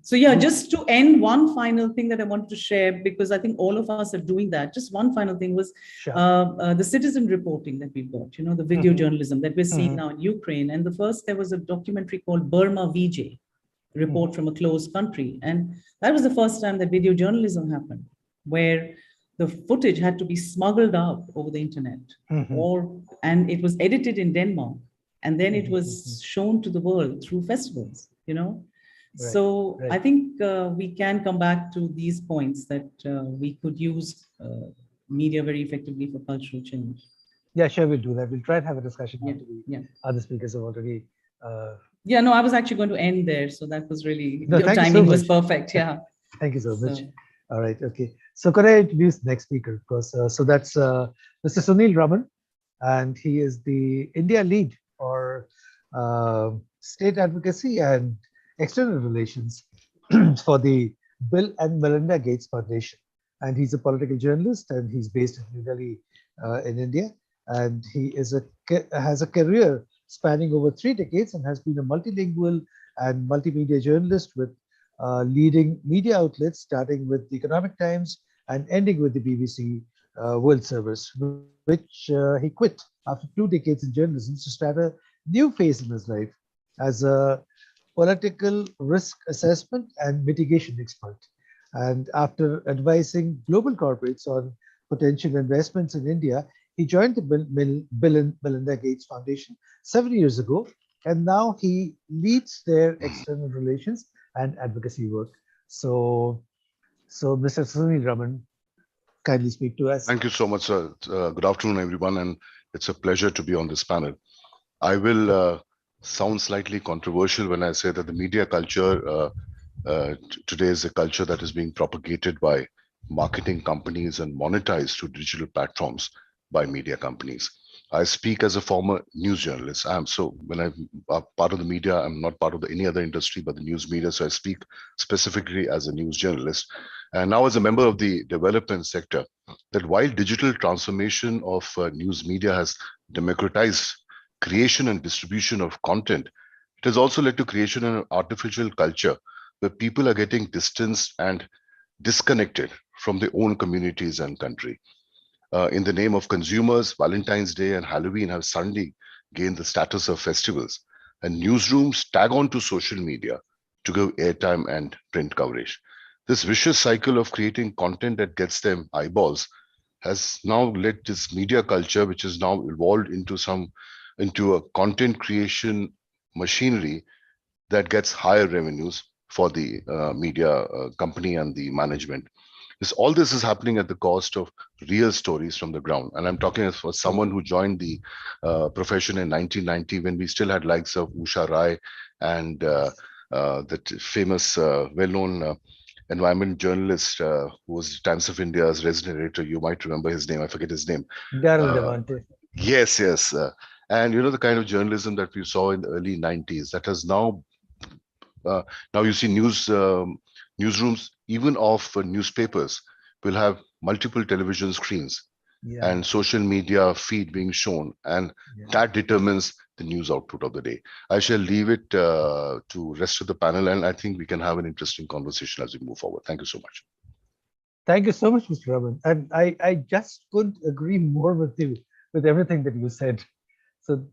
So yeah, just to end, one final thing that I wanted to share, because I think all of us are doing that. Just one final thing was the citizen reporting that we've got, the video journalism that we're seeing now in Ukraine. And there was a documentary called Burma VJ, Report from a Closed Country. And that was the first time that video journalism happened, where the footage had to be smuggled out over the internet, and it was edited in Denmark. And then it was shown to the world through festivals, So I think we can come back to these points that we could use media very effectively for cultural change. Yeah, sure, we'll do that. We'll try and have a discussion after the other speakers have already. No, I was actually going to end there. So that was really, your timing was perfect. Yeah. Thank you so much. All right. Okay. So could I introduce the next speaker? Of course. So that's Mr. Sunil Raman, and he is the India lead for state advocacy and external relations for the Bill and Melinda Gates Foundation. And he's a political journalist, and he's based in New Delhi in India. And he has a career spanning over 3 decades and has been a multilingual and multimedia journalist with leading media outlets, starting with the Economic Times and ending with the BBC World Service, which he quit after 2 decades in journalism to start a new phase in his life as a political risk assessment and mitigation expert. And after advising global corporates on potential investments in India, he joined the Bill and Melinda Gates Foundation 7 years ago, and now he leads their external relations and advocacy work. So Mr. Sunil Raman, kindly speak to us. Thank you so much, sir. Good afternoon, everyone, and it's a pleasure to be on this panel. I will sound slightly controversial when I say that the media culture today is a culture that is being propagated by marketing companies and monetized through digital platforms by media companies. I speak as a former news journalist. When I'm part of the media, I'm not part of any other industry but the news media. So I speak specifically as a news journalist. and now as a member of the development sector, that while digital transformation of news media has democratized creation and distribution of content, it has also led to creation of an artificial culture where people are getting distanced and disconnected from their own communities and country. In the name of consumers, Valentine's Day and Halloween have suddenly gained the status of festivals, and newsrooms tag on to social media to give airtime and print coverage. This vicious cycle of creating content that gets them eyeballs has now led this media culture, which has now evolved into a content creation machinery that gets higher revenues for the media company and the management. All this is happening at the cost of real stories from the ground. And I'm talking as for someone who joined the profession in 1990 when we still had likes of Usha Rai and that famous, well-known environment journalist who was Times of India's resident editor. You might remember his name. I forget his name. Daryl Devante. Yes, yes. And you know, the kind of journalism that we saw in the early 90s that has now you see newsrooms, even of newspapers, will have multiple television screens and social media feed being shown, and that determines the news output of the day. I shall leave it to rest of the panel, and I think we can have an interesting conversation as we move forward. Thank you so much. Thank you so much, Mr. Raman. And I just couldn't agree more with you, with everything that you said. So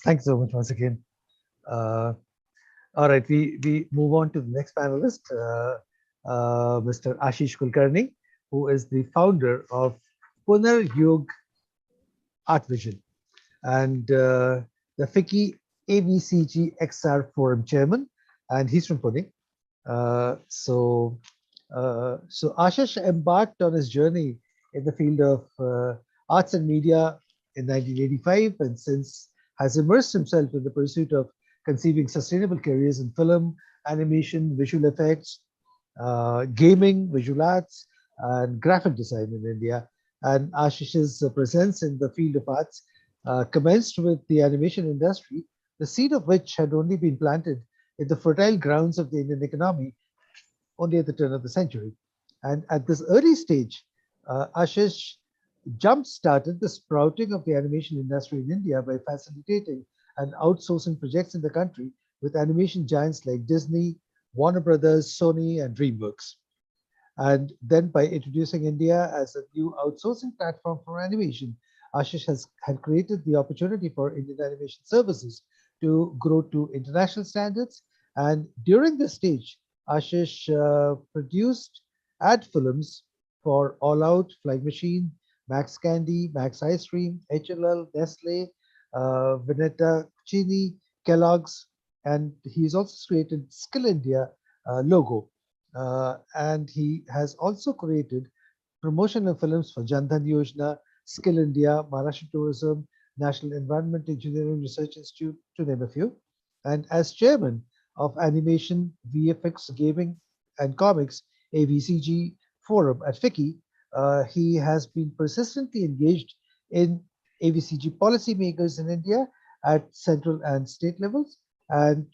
thanks so much once again. All right, we move on to the next panelist, Mr. Ashish Kulkarni, who is the founder of Punar Yug Art Vision and the FICCI AVCG XR Forum chairman, and he's from Pune. So Ashish embarked on his journey in the field of arts and media in 1985, and since has immersed himself in the pursuit of conceiving sustainable careers in film, animation, visual effects, gaming, visual arts, and graphic design in India. And Ashish's presence in the field of arts commenced with the animation industry, the seed of which had only been planted in the fertile grounds of the Indian economy only at the turn of the century. And at this early stage, Ashish jump-started the sprouting of the animation industry in India by facilitating and outsourcing projects in the country with animation giants like Disney, Warner Brothers, Sony, and DreamWorks. And then by introducing India as a new outsourcing platform for animation, Ashish had created the opportunity for Indian animation services to grow to international standards. And during this stage, Ashish produced ad films for All Out, Flying Machine, Max Candy, Max Ice Cream, HLL, Nestle, Vinetta, Chini, Kellogg's, and he's also created Skill India logo. And he has also created promotional films for Jan Dhan Yojana, Skill India, Maharashtra Tourism, National Environment Engineering Research Institute, to name a few. And as chairman of Animation, VFX, Gaming, and Comics, AVCG Forum at FICCI, he has been persistently engaged in AVCG policymakers in India at central and state levels. And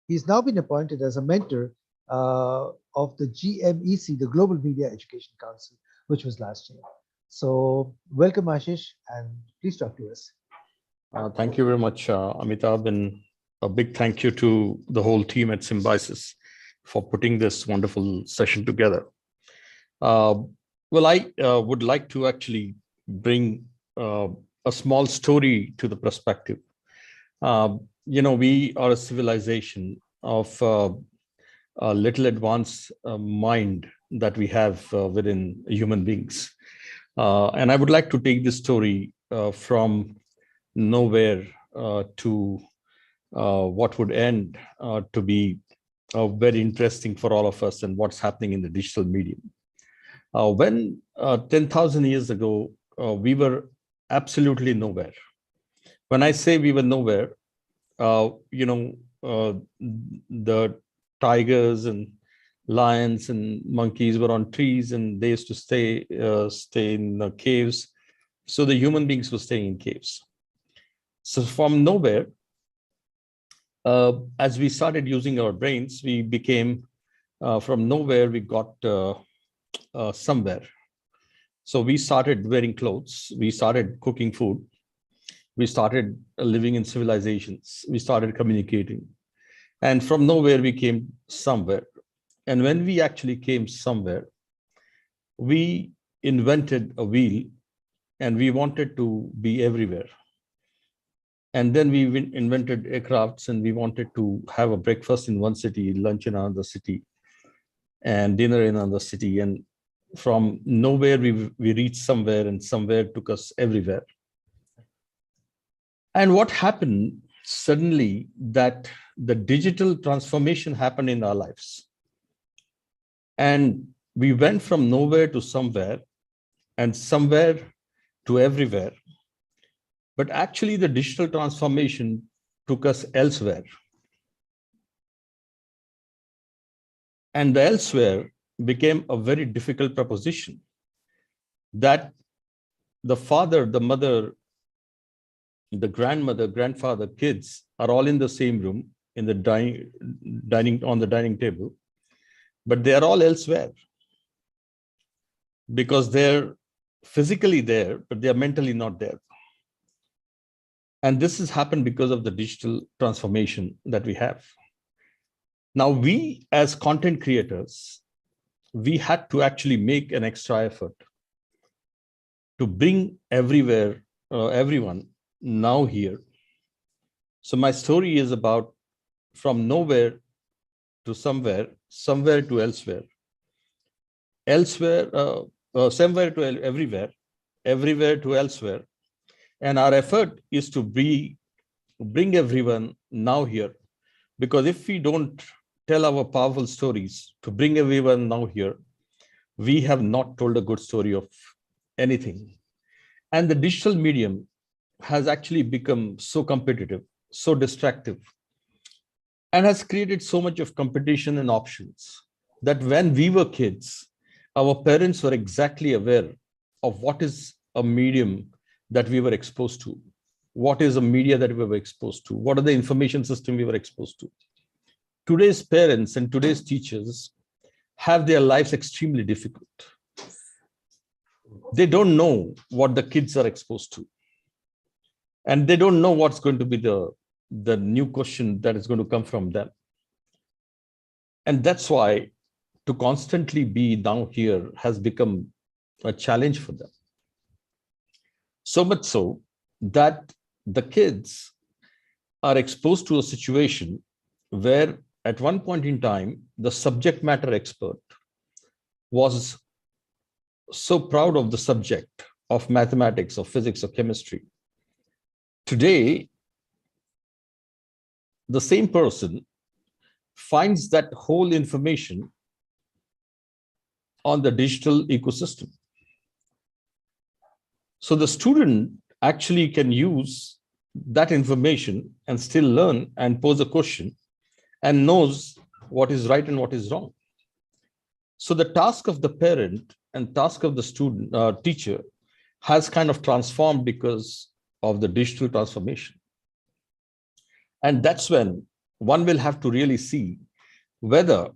he's now been appointed as a mentor of the GMEC, the Global Media Education Council, which was last year. So welcome, Ashish, and please talk to us. Thank you very much, Amitabh, and a big thank you to the whole team at Symbiosis for putting this wonderful session together. Well, I would like to actually bring a small story to the perspective. We are a civilization of a little advanced mind that we have within human beings. And I would like to take this story from nowhere to what would end to be very interesting for all of us and what's happening in the digital medium. When 10,000 years ago, we were absolutely nowhere. When I say we were nowhere, the tigers and lions and monkeys were on trees, and they used to stay in the caves. So the human beings were staying in caves. So from nowhere, as we started using our brains, we became from nowhere, we got somewhere. So we started wearing clothes. We started cooking food. We started living in civilizations. We started communicating. And from nowhere, we came somewhere. And when we actually came somewhere, we invented a wheel and we wanted to be everywhere. And then we invented aircrafts and we wanted to have a breakfast in one city, lunch in another city, and dinner in another city. And from nowhere, we reached somewhere, and somewhere took us everywhere. And what happened suddenly, that the digital transformation happened in our lives. And we went from nowhere to somewhere, and somewhere to everywhere. But actually, the digital transformation took us elsewhere. And the elsewhere became a very difficult proposition, that the father, the mother, the grandmother, grandfather, kids are all in the same room, in the dining table, but they are all elsewhere because they're physically there, but they are mentally not there. And this has happened because of the digital transformation that we have. Now, we as content creators, we had to actually make an extra effort to bring everyone now here. So my story is about from nowhere to somewhere, somewhere to elsewhere, somewhere to everywhere, everywhere to elsewhere. And our effort is to bring everyone now here. Because if we don't tell our powerful stories to bring everyone now here, we have not told a good story of anything. And the digital medium has actually become so competitive, so distractive, and has created so much of competition and options that when we were kids, our parents were exactly aware of what is a medium that we were exposed to, what is a media that we were exposed to, what are the information system we were exposed to. Today's parents and today's teachers have their lives extremely difficult. They don't know what the kids are exposed to. And they don't know what's going to be the new question that is going to come from them. And that's why to constantly be down here has become a challenge for them. So much so that the kids are exposed to a situation where at one point in time, the subject matter expert was so proud of the subject of mathematics or physics or chemistry. Today, the same person finds that whole information on the digital ecosystem. So the student actually can use that information and still learn and pose a question and knows what is right and what is wrong. So the task of the parent and task of the student, teacher has kind of transformed because of the digital transformation. And that's when one will have to really see whether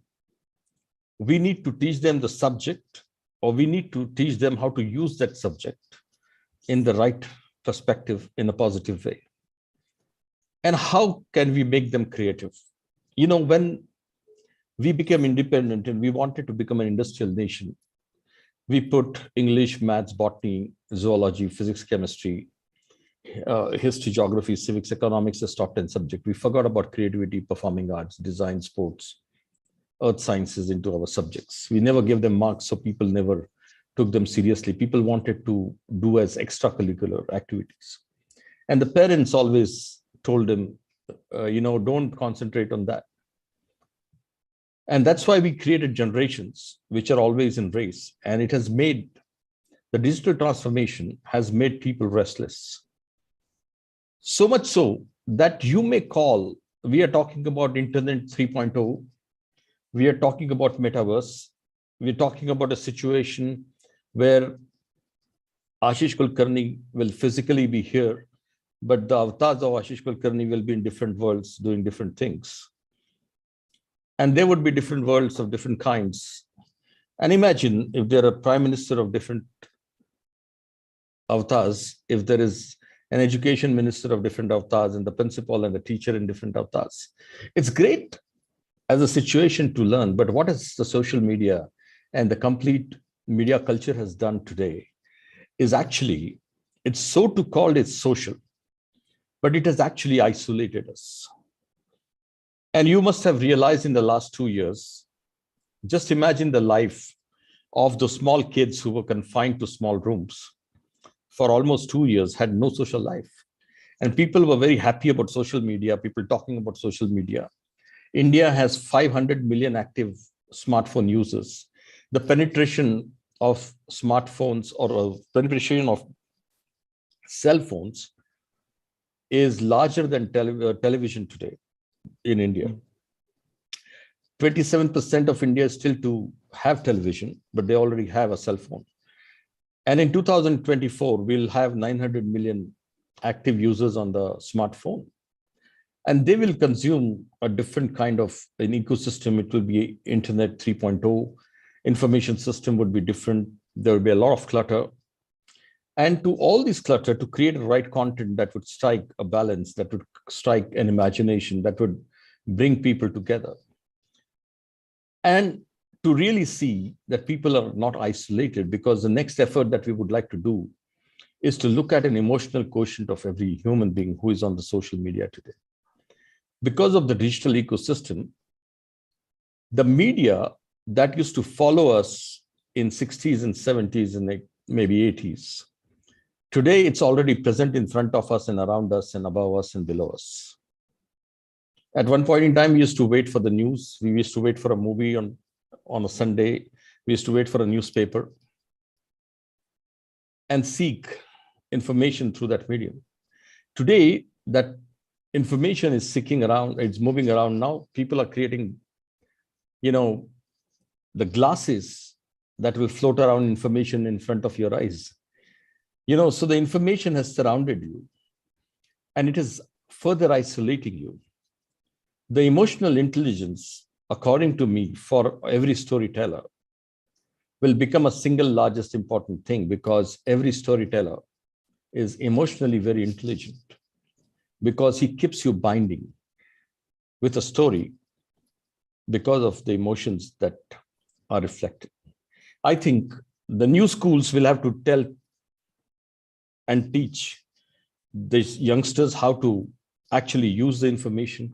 we need to teach them the subject or we need to teach them how to use that subject in the right perspective, in a positive way. And how can we make them creative? You know, when we became independent and we wanted to become an industrial nation, we put English, maths, botany, zoology, physics, chemistry, history, geography, civics, economics as top 10 subject. We forgot about creativity, performing arts, design, sports, earth sciences into our subjects. We never gave them marks, so people never took them seriously. People wanted to do as extracurricular activities. And the parents always told them, don't concentrate on that. And that's why we created generations which are always in race. And it has made, the digital transformation has made people restless. So much so that you may call, we are talking about Internet 3.0, we are talking about metaverse, we're talking about a situation where Ashish Kulkarni will physically be here, but the avatars of Ashish Kulkarni will be in different worlds doing different things. And there would be different worlds of different kinds. And imagine if there are prime minister of different avatars, if there is an education minister of different avatars and the principal and the teacher in different avatars. It's great as a situation to learn, but what is the social media and the complete media culture has done today is actually, it's so to call it social, but it has actually isolated us. And you must have realized in the last 2 years, just imagine the life of the small kids who were confined to small rooms for almost 2 years, had no social life. And people were very happy about social media, people talking about social media. India has 500 million active smartphone users. The penetration of smartphones or penetration of cell phones is larger than television today in India. 27% of India is still to have television, but they already have a cell phone. And in 2024, we'll have 900 million active users on the smartphone. And they will consume a different kind of an ecosystem. It will be Internet 3.0. Information system would be different. There will be a lot of clutter. And to all this clutter, to create the right content that would strike a balance, that would strike an imagination, that would bring people together. And to really see that people are not isolated, because the next effort that we would like to do is to look at an emotional quotient of every human being who is on the social media today. Because of the digital ecosystem, the media that used to follow us in 60s and 70s and maybe 80s, today it's already present in front of us and around us and above us and below us. At one point in time, we used to wait for the news. We used to wait for a movie on a Sunday. We used to wait for a newspaper and seek information through that medium. Today, that information is seeking around, it's moving around now. People are creating, the glasses that will float around information in front of your eyes. So the information has surrounded you and it is further isolating you. The emotional intelligence, according to me, for every storyteller will become a single largest important thing, because every storyteller is emotionally very intelligent, because he keeps you binding with a story because of the emotions that are reflected. I think the new schools will have to tell and teach these youngsters how to actually use the information,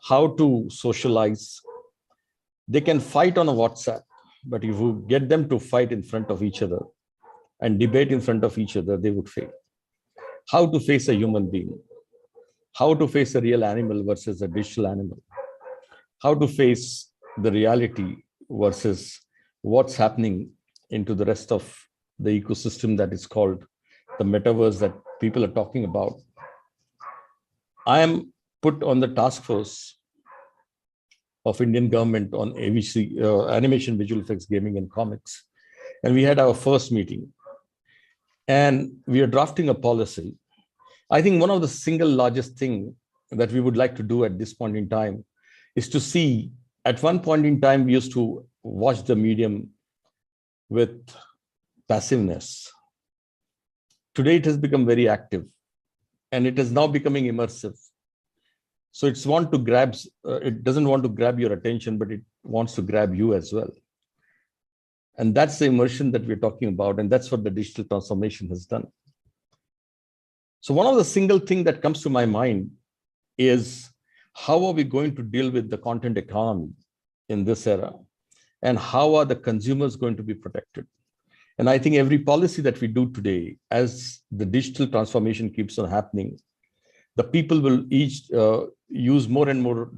how to socialize. They can fight on a WhatsApp, but if you get them to fight in front of each other and debate in front of each other, they would fail. How to face a human being, how to face a real animal versus a digital animal, how to face the reality versus what's happening into the rest of the ecosystem that is called the metaverse that people are talking about. I am put on the task force of Indian government on AVC, animation, visual effects, gaming, and comics. And we had our first meeting. And we are drafting a policy. I think one of the single largest thing that we would like to do at this point in time is to see, at one point in time, we used to watch the medium with passiveness. Today, it has become very active and it is now becoming immersive. So it doesn't want to grab your attention, but it wants to grab you as well. And that's the immersion that we're talking about. And that's what the digital transformation has done. So one of the single thing that comes to my mind is, how are we going to deal with the content economy in this era? And how are the consumers going to be protected? And I think every policy that we do today, as the digital transformation keeps on happening, the people will each use more and more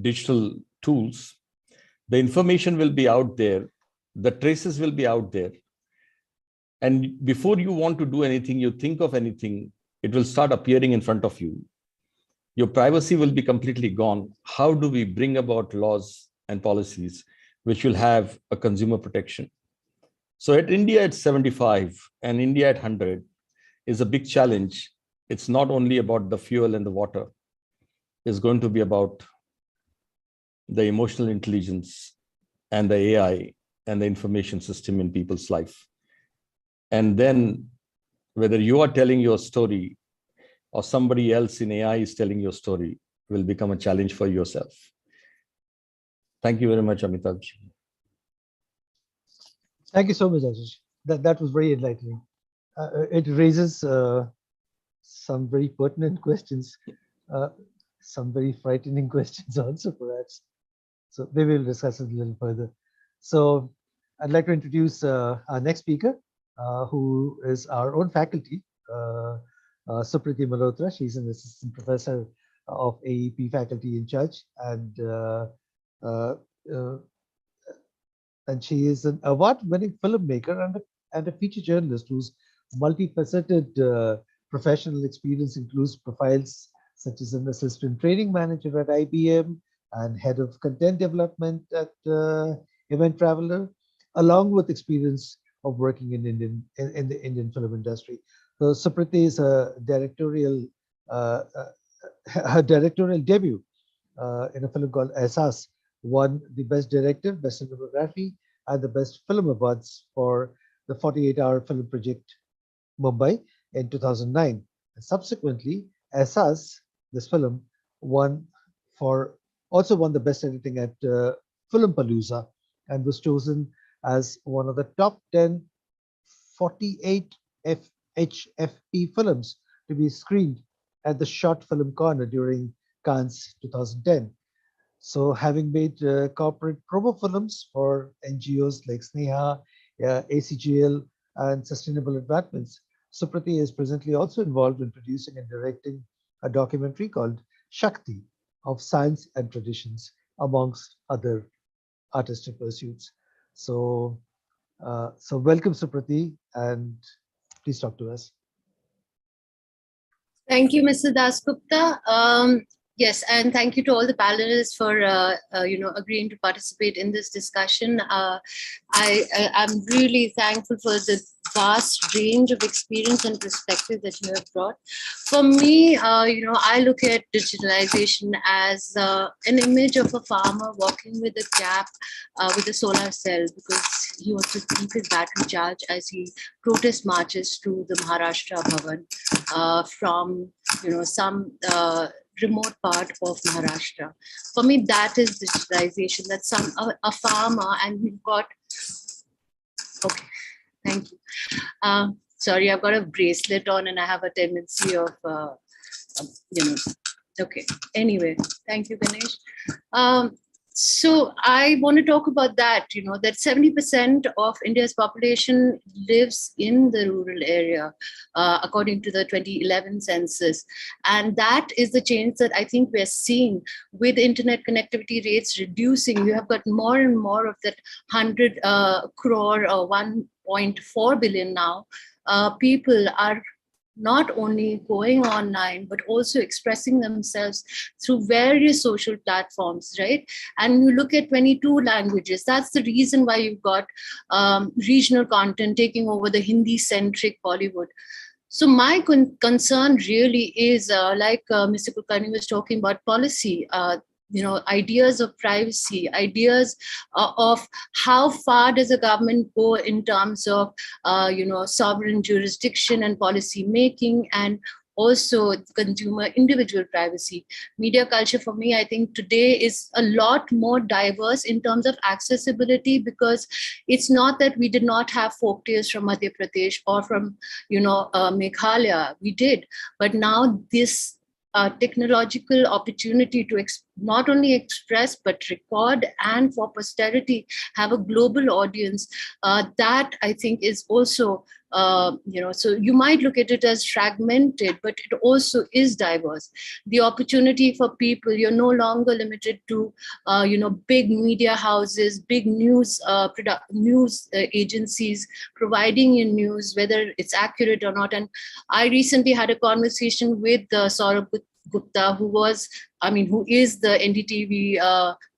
digital tools. The information will be out there. The traces will be out there. And before you want to do anything, you think of anything, it will start appearing in front of you. Your privacy will be completely gone. How do we bring about laws and policies which will have a consumer protection? So at India at 75 and India at 100 is a big challenge. It's not only about the fuel and the water. It's going to be about the emotional intelligence, and the AI and the information system in people's life. And then whether you are telling your story or somebody else in AI is telling your story will become a challenge for yourself. Thank you very much, Amitabh. Thank you so much, Ashish. That was very enlightening. It raises some very pertinent questions, some very frightening questions also, perhaps. So maybe we'll discuss it a little further. So I'd like to introduce our next speaker, who is our own faculty, Supriti Malhotra. She's an assistant professor of AEP faculty in charge, uh, uh, and she is an award-winning filmmaker and a feature journalist whose multifaceted professional experience includes profiles such as an assistant training manager at IBM and head of content development at Event Traveler, along with experience of working in the Indian film industry. So Supriti is a directorial her directorial debut in a film called Ehsaas won the Best Director, Best Cinematography, and the Best Film Awards for the 48-hour film project Mumbai in 2009. And subsequently, Ehsaas, this film, also won the Best Editing at Filmpalooza and was chosen as one of the top 10 48 HFP films to be screened at the Short Film Corner during Cannes 2010. So having made corporate promo films for NGOs like Sneha, ACGL, and Sustainable Advancements, Supriti is presently also involved in producing and directing a documentary called Shakti of Science and Traditions, amongst other artistic pursuits. So, so welcome, Supriti, and please talk to us. Thank you, Mr. Dasgupta. Yes, and thank you to all the panelists for agreeing to participate in this discussion. I'm really thankful for the vast range of experience and perspective that you have brought. For me, I look at digitalization as an image of a farmer walking with a cap with a solar cell, because he wants to keep his battery charged as he protest marches to the Maharashtra Bhavan from some remote part of Maharashtra. For me, that is digitalization. That's a farmer, and we've got. Okay, thank you. Sorry, I've got a bracelet on, and I have a tendency of, Okay. Anyway, thank you, Ganesh. So I want to talk about that, that 70% of India's population lives in the rural area, according to the 2011 census. And that is the change that I think we're seeing with internet connectivity rates reducing. You have got more and more of that 100 crore or 1.4 billion now. People are not only going online, but also expressing themselves through various social platforms, right? And you look at 22 languages. That's the reason why you've got regional content taking over the Hindi-centric Bollywood. So my concern really is, like Mr. Kulkarni was talking about policy, ideas of privacy, ideas of how far does a government go in terms of, sovereign jurisdiction and policy making, and also consumer individual privacy. Media culture for me, I think today is a lot more diverse in terms of accessibility, because it's not that we did not have folk tales from Madhya Pradesh or from, Meghalaya. We did, but now this technological opportunity to not only express but record and for posterity have a global audience, that I think is also so you might look at it as fragmented, but it also is diverse. The opportunity for people, you're no longer limited to big media houses, big news agencies providing you news, whether it's accurate or not. And I recently had a conversation with Saurabh Gupta, who is the NDTV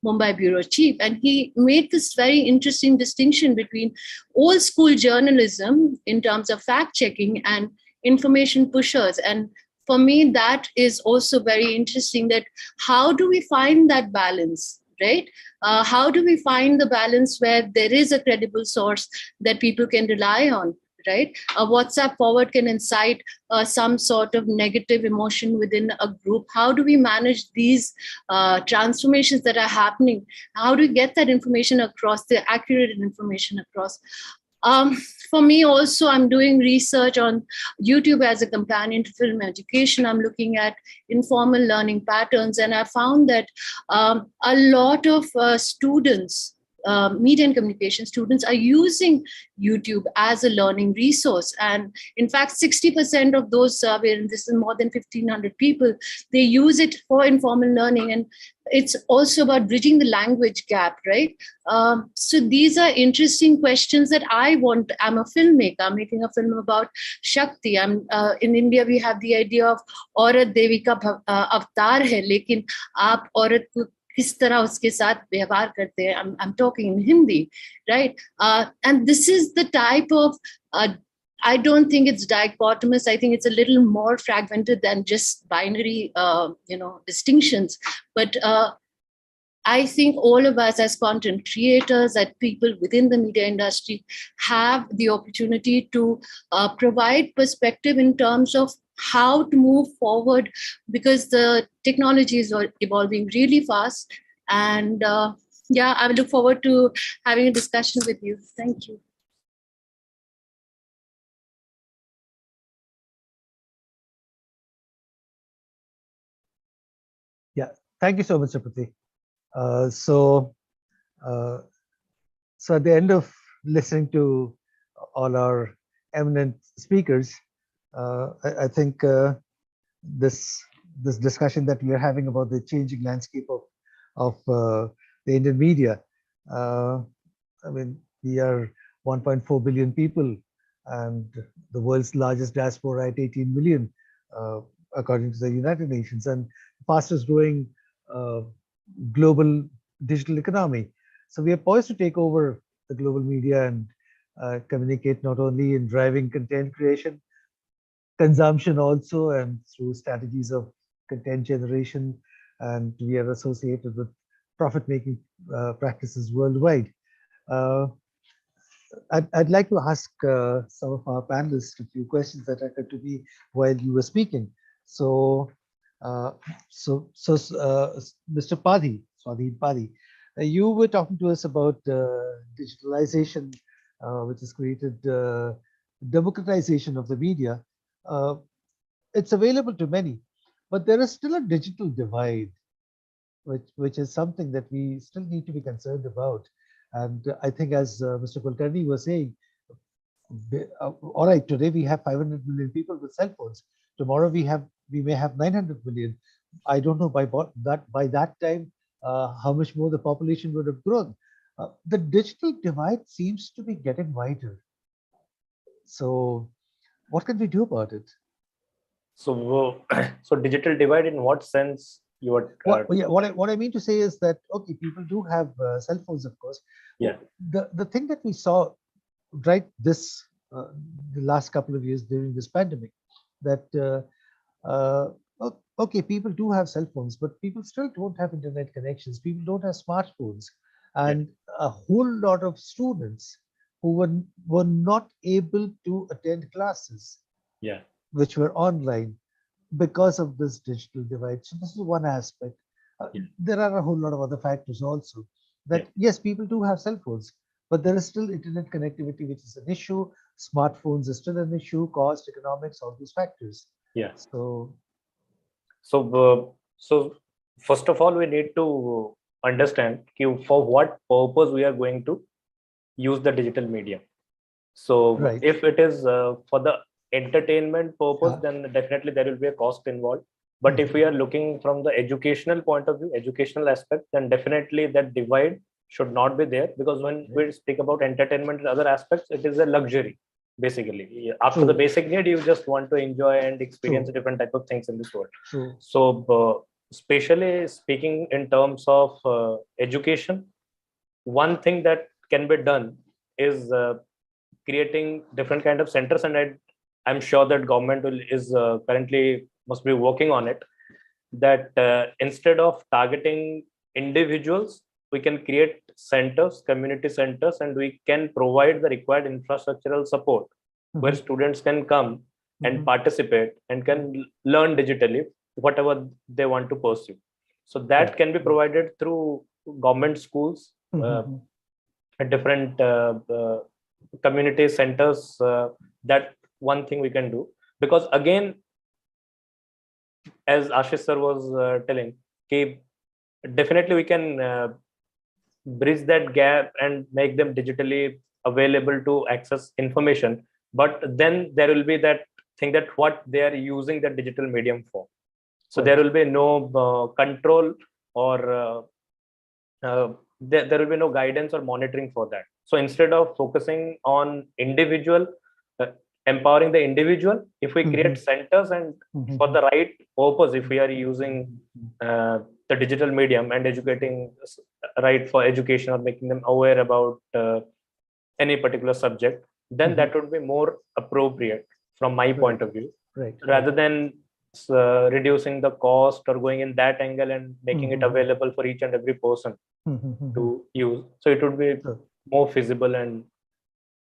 Mumbai bureau chief, and he made this very interesting distinction between old school journalism in terms of fact checking and information pushers. And for me, that is also very interesting, that how do we find that balance? right? How do we find the balance where there is a credible source that people can rely on, right? A WhatsApp forward can incite some sort of negative emotion within a group. How do we manage these transformations that are happening? How do we get that information across, the accurate information across? Um, for me also, I'm doing research on YouTube as a companion to film education. I'm looking at informal learning patterns, and I found that a lot of students, media and communication students, are using YouTube as a learning resource. And in fact, 60% of those surveyed, and this is more than 1,500 people, they use it for informal learning. And it's also about bridging the language gap, right? So these are interesting questions that I want. I'm a filmmaker. I'm making a film about Shakti. I'm in India. We have the idea of औरत देवी का अवतार है, लेकिन आप औरत को किस तरह उसके साथ व्यवहार करते हैं. I'm talking in Hindi, right? And this is the type of I don't think it's dichotomous. I think it's a little more fragmented than just binary, distinctions. But I think all of us as content creators, as people within the media industry, have the opportunity to provide perspective in terms of how to move forward, because the technology is evolving really fast. And I look forward to having a discussion with you. Thank you. Yeah, thank you so much, Sapati. So at the end of listening to all our eminent speakers, I think this discussion that we are having about the changing landscape of the Indian media. I mean, we are 1.4 billion people, and the world's largest diaspora at 18 million, according to the United Nations, and fastest growing global digital economy. So we are poised to take over the global media and communicate not only in driving content creation, consumption also, and through strategies of content generation. And we are associated with profit-making practices worldwide. I'd like to ask some of our panelists a few questions that occurred to me while you were speaking. So, Mr. Padhi, Swadhin Padhi, you were talking to us about digitalization, which has created democratization of the media. It's available to many, but there is still a digital divide, which is something that we still need to be concerned about. And I think, as Mr. Kulkarni was saying, all right, today we have 500 million people with cell phones. Tomorrow we may have 900 million. I don't know by that time how much more the population would have grown. The digital divide seems to be getting wider. So, what can we do about it? So, so digital divide in what sense? You are what I mean to say is that, okay, people do have cell phones, of course. Yeah. The thing that we saw right the last couple of years during this pandemic, that okay, people do have cell phones, but people still don't have internet connections. People don't have smartphones, and a whole lot of students who were not able to attend classes, which were online, because of this digital divide. So this is one aspect. There are a whole lot of other factors also, that yes, people do have cell phones, but there is still internet connectivity, which is an issue. Smartphones is still an issue, cost, economics, all these factors. So first of all, we need to understand for what purpose we are going to use the digital media. So if it is for the entertainment purpose, then definitely there will be a cost involved. But if we are looking from the educational point of view, educational aspect, then definitely that divide should not be there, because when we speak about entertainment and other aspects, it is a luxury. Basically, after the basic need, you just want to enjoy and experience different type of things in this world. So especially speaking in terms of education, one thing that can be done is creating different kind of centers, and I'm sure that government is currently must be working on it, that instead of targeting individuals, we can create centers, community centers, and we can provide the required infrastructural support where students can come and participate and can learn digitally whatever they want to pursue. So that can be provided through government schools, different community centers. That one thing we can do, because again, as Ashish sir was telling, definitely we can bridge that gap and make them digitally available to access information. But then there will be that thing that what they are using the digital medium for. So there will be no control or there will be no guidance or monitoring for that. So instead of focusing on individual, empowering the individual, if we create centers and for the right purpose, if we are using the digital medium and educating right for education or making them aware about any particular subject, then that would be more appropriate from my point of view, rather than reducing the cost or going in that angle and making it available for each and every person to use. So it would be more feasible and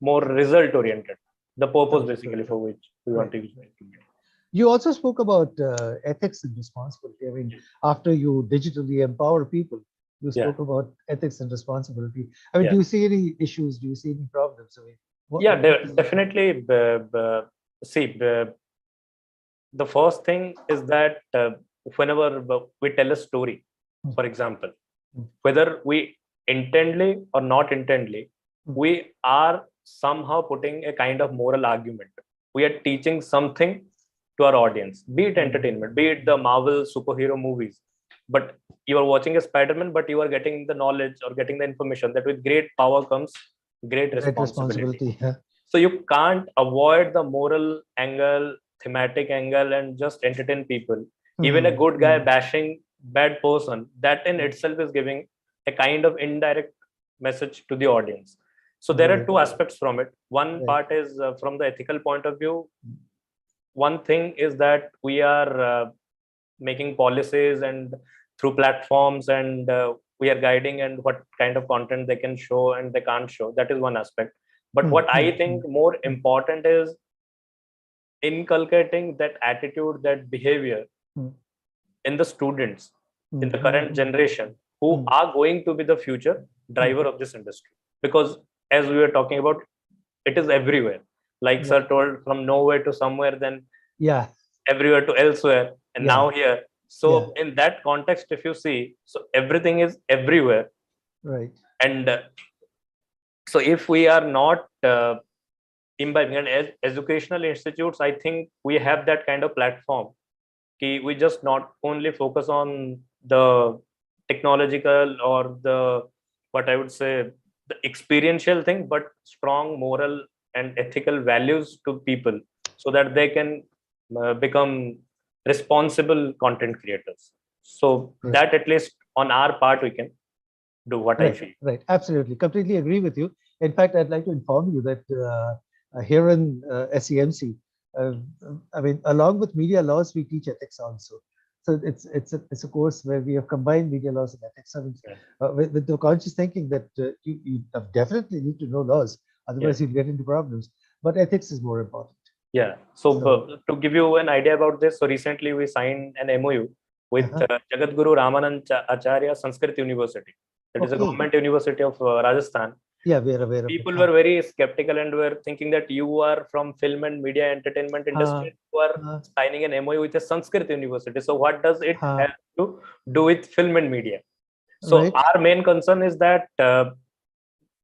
more result oriented, the purpose basically for which we want to use it. You also spoke about ethics and responsibility. I mean, after you digitally empower people, you spoke about ethics and responsibility. I mean, do you see any issues? Do you see any problems? I mean, definitely. See, the first thing is that whenever we tell a story, for example, whether we intently or not intently, we are somehow putting a kind of moral argument. We are teaching something to our audience, be it entertainment, be it the Marvel superhero movies. But you are watching a Spider-Man, but you are getting the knowledge or getting the information that with great power comes great responsibility. So you can't avoid the moral angle, thematic angle, and just entertain people. Even a good guy bashing bad person, that in itself is giving a kind of indirect message to the audience. So there are two aspects from it. One part is from the ethical point of view. One thing is that we are making policies and through platforms, and we are guiding and what kind of content they can show and they can't show. That is one aspect. But what I think more important is inculcating that attitude, that behavior in the students, in the current generation, who are going to be the future driver of this industry. Because as we were talking about, it is everywhere. Like sir told, from nowhere to somewhere, then everywhere to elsewhere, and now here. So in that context, if you see, so everything is everywhere. And so if we are not imbibing, and as educational institutes, I think we have that kind of platform. We just not only focus on the technological or the, what I would say, the experiential thing, but strong moral and ethical values to people, so that they can become responsible content creators. So that at least on our part we can do what I feel. Absolutely, completely agree with you. In fact, I'd like to inform you that here in SEMC, I mean, along with media laws, we teach ethics also. So it's a course where we have combined media laws and ethics. I mean, with the conscious thinking that you definitely need to know laws, otherwise you'll get into problems. But ethics is more important. So to give you an idea about this, so recently we signed an MOU with Jagadguru Ramanand Acharya Sanskrit University. That is a government university of Rajasthan. We're aware of people were very skeptical and were thinking that you are from film and media entertainment industry, you are signing an MOU with a Sanskrit university. So what does it have to do with film and media? So our main concern is that,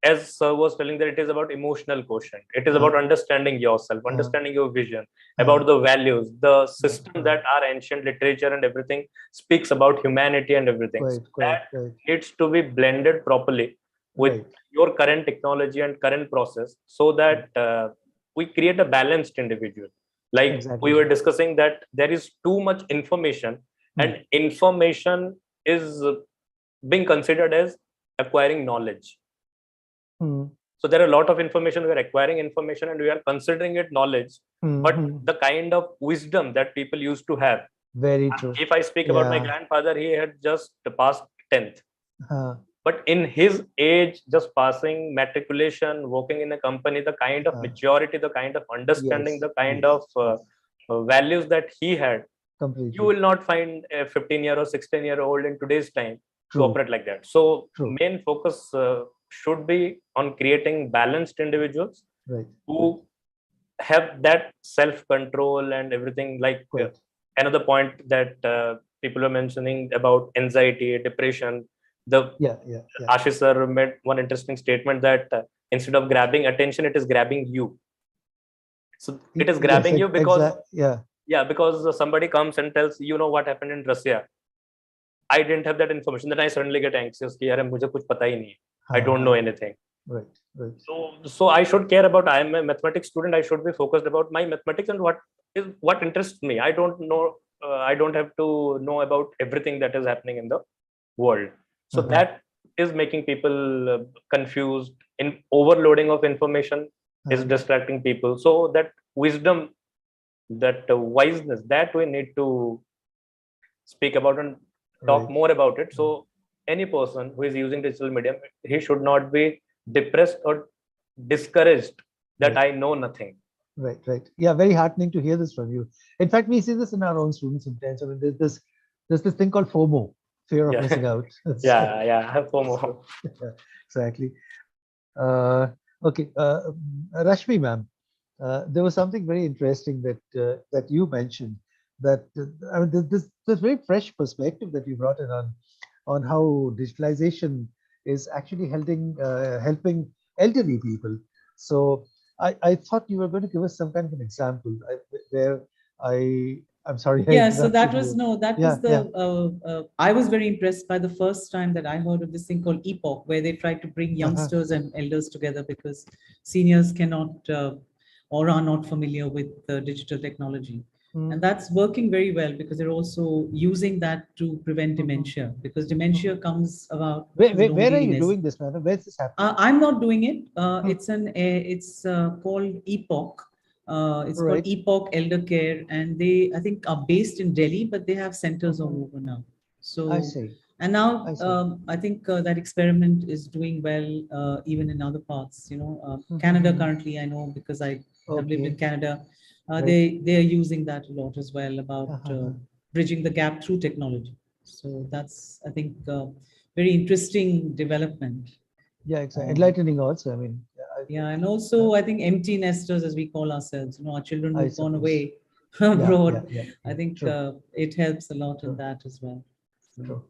as sir was telling, that it is about emotional quotient. It is about understanding yourself, understanding your vision, about the values, the system that our ancient literature and everything speaks about humanity and everything. So that needs to be blended properly with your current technology and current process, so that we create a balanced individual. Like we were discussing that there is too much information, and information is being considered as acquiring knowledge. So there are a lot of information, we are acquiring information and we are considering it knowledge, but the kind of wisdom that people used to have. Very true. If I speak about my grandfather, he had just passed 10th. But in his age, just passing matriculation, working in a company, the kind of maturity, the kind of understanding, the kind of values that he had, completely. You will not find a 15-year or 16-year-old in today's time True. to operate like that. So True. main focus should be on creating balanced individuals who have that self-control and everything. Like another point that people are mentioning about anxiety, depression. Ashish sir made one interesting statement that instead of grabbing attention, it is grabbing you. So it is grabbing you because because somebody comes and tells what happened in Russia. I didn't have that information. Then I suddenly get anxious. Ki, "Yaar, mujhe kuch pata hi nahi. I don't know anything." Right. So I should care about. I am a mathematics student. I should be focused about my mathematics and what interests me. I don't know. I don't have to know about everything that is happening in the world. So that is making people confused. In overloading of information is distracting people. So that wisdom, that wiseness, that we need to speak about and talk more about it. So any person who is using digital medium, he should not be depressed or discouraged that I know nothing. Right. Yeah, very heartening to hear this from you. In fact, we see this in our own students sometimes. I mean, there's this thing called FOMO, fear of missing out. FOMO. Exactly. Okay, Rashmi ma'am, there was something very interesting that you mentioned. That I mean, this very fresh perspective that you brought in on how digitalization is actually helping elderly people. So I thought you were going to give us some kind of an example where I'm sorry. So that was I was very impressed by the first time that I heard of this thing called Epoch, where they tried to bring youngsters and elders together because seniors cannot or are not familiar with digital technology. And that's working very well because they're also using that to prevent dementia, because dementia comes about. Where are you doing this, madam? Where's this happening? I'm not doing it. It's called Epoch. It's called Epoch Elder Care, and they, I think, are based in Delhi, but they have centers all over now. So I see. And now I think that experiment is doing well even in other parts. Canada currently, I know because I have lived in Canada. They are using that a lot as well about bridging the gap through technology. So that's, I think, very interesting development. Yeah, exactly. Enlightening also. I mean, and also I think empty nesters, as we call ourselves, our children who've gone away abroad. I think it helps a lot in that as well. True.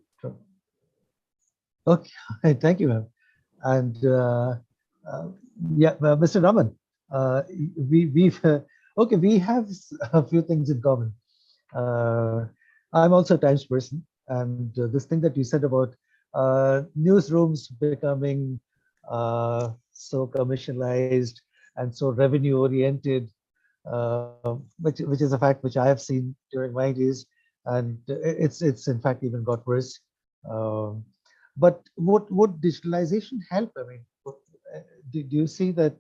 Okay, thank you, ma'am. And Mr. Raman, we have a few things in common. I'm also a Times person, and this thing that you said about newsrooms becoming so commercialized and so revenue oriented, which is a fact which I have seen during my days, and it's in fact even got worse. But would digitalization help? I mean, do you see that?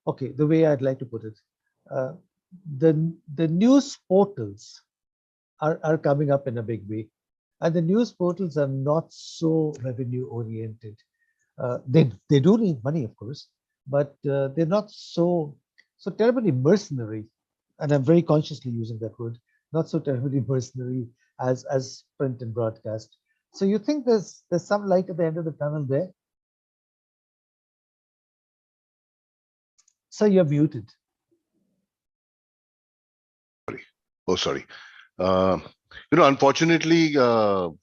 Okay, the way I'd like to put it, the news portals are coming up in a big way, and the news portals are not so revenue oriented. They do need money, of course, but they're not so terribly mercenary, and I'm very consciously using that word. Not so terribly mercenary as print and broadcast. So you think there's some light at the end of the tunnel there? So you're muted. Sorry. Unfortunately, all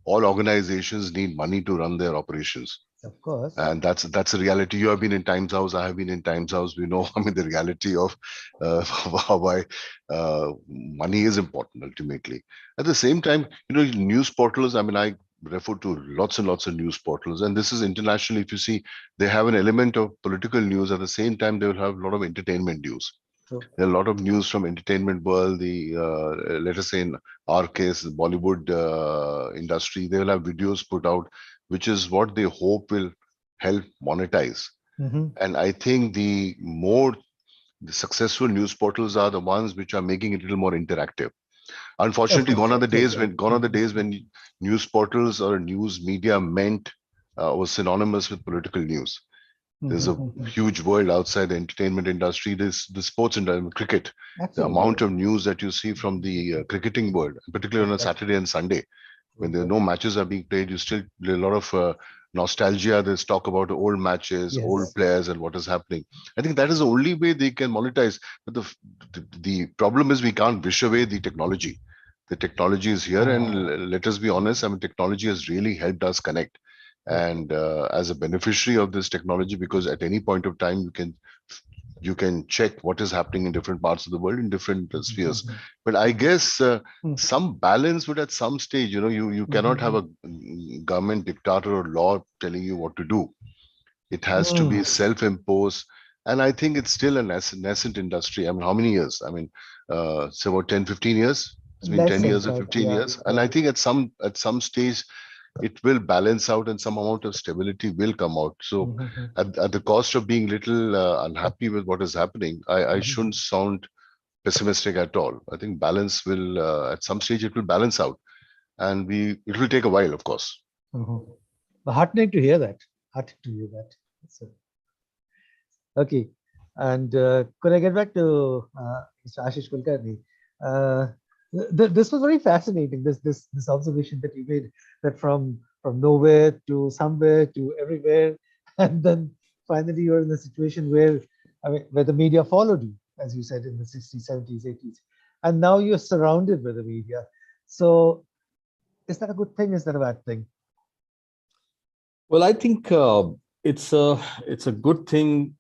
organizations need money to run their operations. Of course. And that's a reality. You have been in Times House. I have been in Times House. We know, I mean, the reality of why money is important ultimately. At the same time, news portals, I mean, I refer to lots and lots of news portals, and this is international. If you see, they have an element of political news. At the same time, they will have a lot of entertainment news. True. There are a lot of news from entertainment world, let us say in our case, the Bollywood industry. They will have videos put out, which is what they hope will help monetize. And I think the successful news portals are the ones which are making it a little more interactive. Unfortunately, Of course, gone are the days when news portals or news media meant was synonymous with political news. There's a huge world outside the entertainment industry. There's the sports industry, cricket. The Absolutely. amount of news that you see from the cricketing world, particularly on a Saturday and Sunday, when there are no matches are being played, you still a lot of nostalgia. There's talk about old matches, old Yes. players, and what is happening. I think that is the only way they can monetize. But the problem is we can't wish away the technology. The technology is here, and let us be honest. I mean, technology has really helped us connect. And as a beneficiary of this technology, because at any point of time you can check what is happening in different parts of the world in different spheres. But I guess some balance would at some stage, you cannot have a government dictator or law telling you what to do. It has to be self-imposed. And I think it's still a nascent industry. I mean, how many years? I mean, so about 10, 15 years? It's been 10 years or 15 years. And I think at some stage, it will balance out and some amount of stability will come out. So at the cost of being little unhappy with what is happening, I shouldn't sound pessimistic at all. I think balance will, at some stage, it will balance out. And it will take a while, of course. Heartening to hear that. Heartening to hear that. So, okay. And could I get back to Mr. Ashish Kulkarni? This was very fascinating. This observation that you made, that from nowhere to somewhere to everywhere, and then finally you're in a situation where where the media followed you, as you said, in the 60s, 70s, 80s, and now you're surrounded by the media. So, is that a good thing? Is that a bad thing? Well, I think it's a good thing,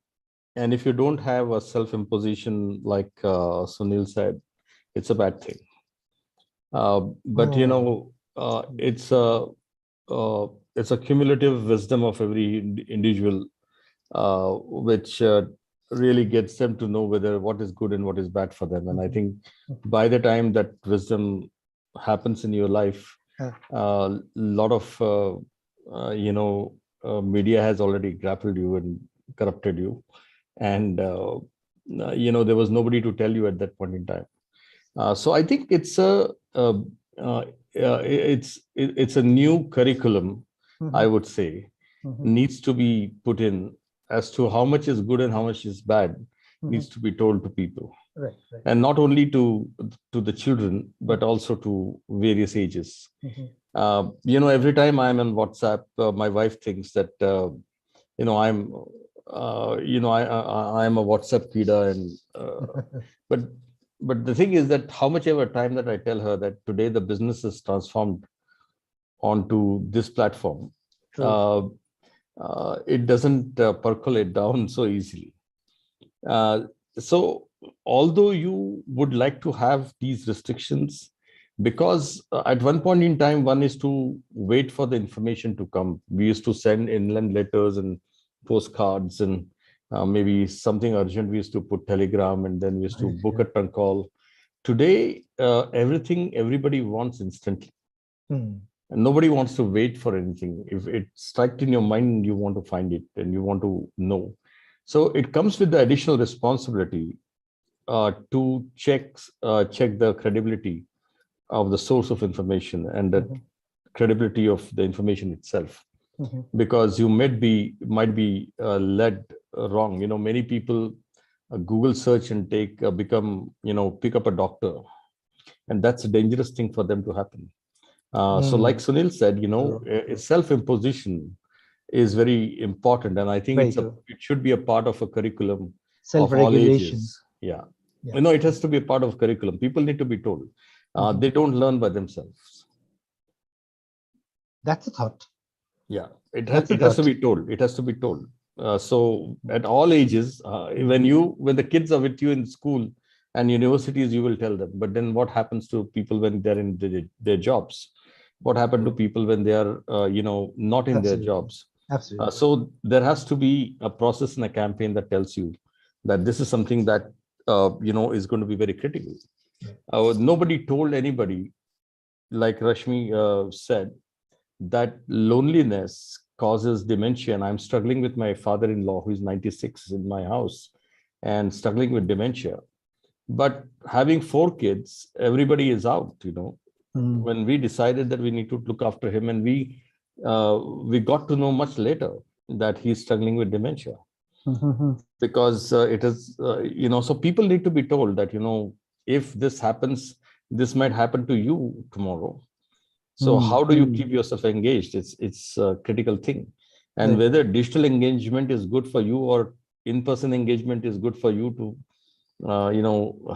and if you don't have a self-imposition, like Sunil said, it's a bad thing. But it's a cumulative wisdom of every individual, which really gets them to know what is good and what is bad for them. And I think by the time that wisdom happens in your life, a lot of media has already grappled you and corrupted you, and there was nobody to tell you at that point in time. So I think it's a new curriculum, I would say, needs to be put in as to how much is good and how much is bad, needs to be told to people. Right. And not only to the children, but also to various ages. Every time I'm on WhatsApp, my wife thinks that I'm a WhatsApp feeder, and but the thing is that how much ever time that I tell her that today the business is transformed onto this platform, it doesn't percolate down so easily. So although you would like to have these restrictions, because at one point in time, one is to wait for the information to come. We used to send inland letters and postcards, and maybe something urgent, we used to put telegram, and then we used to book a trunk call. Today, everybody wants instantly. And nobody wants to wait for anything. If it strikes in your mind, you want to find it and you want to know. So it comes with the additional responsibility to check the credibility of the source of information and the credibility of the information itself, because you might be led wrong. Many people Google search and pick up a doctor, and that's a dangerous thing for them to happen. So like Sunil said, self-imposition is very important, and I think it should be a part of a curriculum of all ages. Yeah. It has to be a part of curriculum. People need to be told. They don't learn by themselves. That's a thought. Yeah, it has to be told. It has to be told. So at all ages, when the kids are with you in school and universities, you will tell them. But then what happens to people when they're in their jobs? What happened to people when they are, not in their jobs? Absolutely. So there has to be a process and a campaign that tells you that this is something that, is going to be very critical. Nobody told anybody, like Rashmi said, that loneliness causes dementia. And I'm struggling with my father-in-law, who is 96, in my house and struggling with dementia. But having 4 kids, everybody is out, Mm. When we decided that we need to look after him, and we got to know much later that he's struggling with dementia. Mhm. Because it is, so people need to be told that, if this happens, this might happen to you tomorrow. So how do you keep yourself engaged? It's a critical thing. And Right. whether digital engagement is good for you or in-person engagement is good for you to,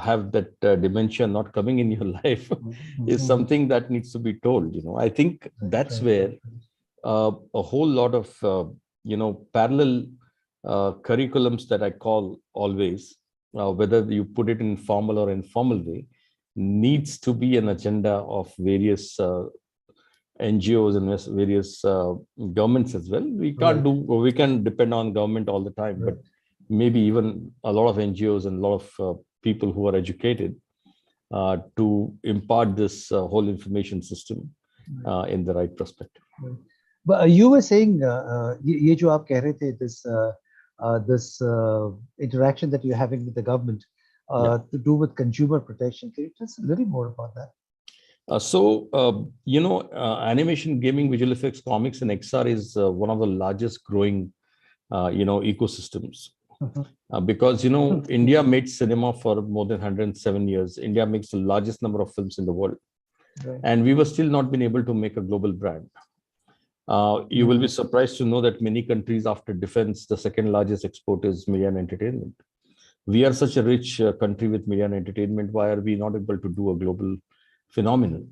have that dementia not coming in your life is something that needs to be told. I think that's where a whole lot of, parallel curriculums that I call always, whether you put it in formal or informal way, needs to be an agenda of various NGOs and various governments as well. We can't we can depend on government all the time, but maybe even a lot of NGOs and a lot of people who are educated to impart this whole information system in the right perspective. But you were saying, ये जो आप कह रहे थे, this interaction that you're having with the government to do with consumer protection. Can you tell us a little more about that? Animation, gaming, visual effects, comics, and XR is one of the largest growing, ecosystems. Because, India made cinema for more than 107 years. India makes the largest number of films in the world. Right. And we were still not been able to make a global brand. You will be surprised to know that many countries after defense, the second largest export is media and entertainment. We are such a rich country with media and entertainment. Why are we not able to do a global phenomenon?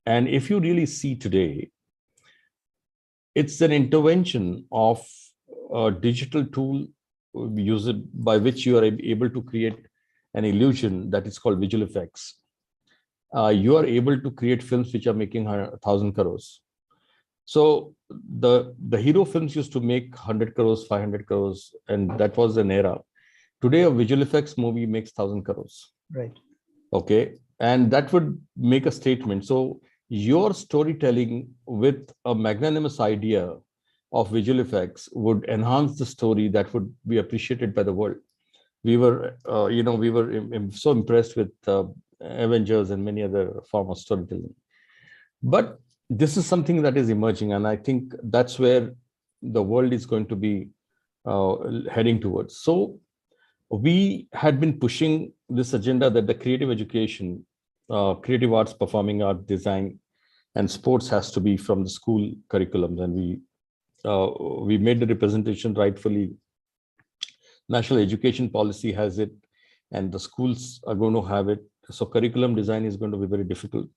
And if you really see today, it's an intervention of a digital tool by which you are able to create an illusion that is called visual effects. You are able to create films which are making 1,000 crores. So the hero films used to make 100 crores, 500 crores, and that was an era. Today, a visual effects movie makes 1,000 crores. Right. Okay. And that would make a statement. So your storytelling with a magnanimous idea of visual effects would enhance the story that would be appreciated by the world. We were, so impressed with Avengers and many other forms of storytelling. But this is something that is emerging, and I think that's where the world is going to be heading towards. So we had been pushing this agenda that the creative education, creative arts, performing art, design, and sports has to be from the school curriculums, and we made the representation rightfully. National education policy has it, and the schools are going to have it. So curriculum design is going to be very difficult.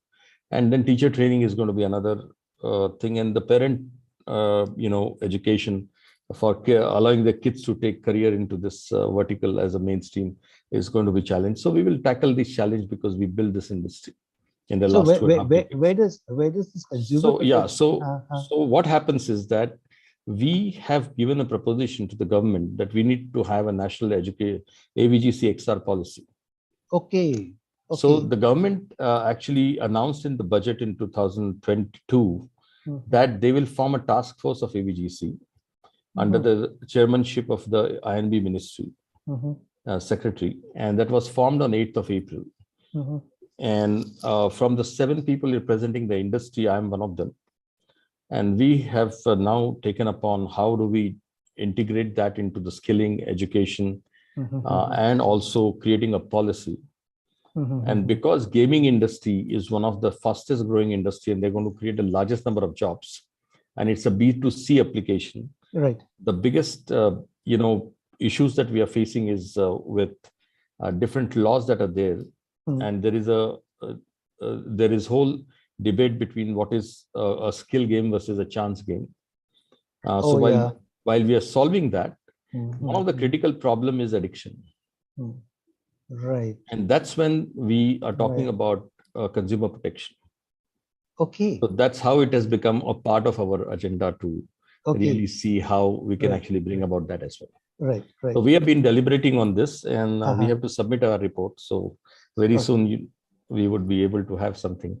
And then teacher training is going to be another thing, and the parent, education for allowing the kids to take career into this vertical as a mainstream is going to be challenged. So we will tackle this challenge because we built this industry in the last 2.5 years. Where does this consumer? So what happens is that we have given a proposition to the government that we need to have a national AVGC XR policy. Okay. So the government actually announced in the budget in 2022 that they will form a task force of AVGC under the chairmanship of the INB ministry secretary, and that was formed on 8th of April. And from the 7 people representing the industry, I am one of them. And we have now taken upon how do we integrate that into the skilling, education, and also creating a policy. And because gaming industry is one of the fastest growing industry, and they're going to create the largest number of jobs, and it's a B2C application. Right. The biggest, issues that we are facing is with different laws that are there, and there is whole debate between what is a skill game versus a chance game. While we are solving that, one of the critical problem is addiction. Right. And that's when we are talking about consumer protection. Okay. So that's how it has become a part of our agenda to really see how we can actually bring about that as well. Right. So we have been deliberating on this, and we have to submit our report. So very soon we would be able to have something.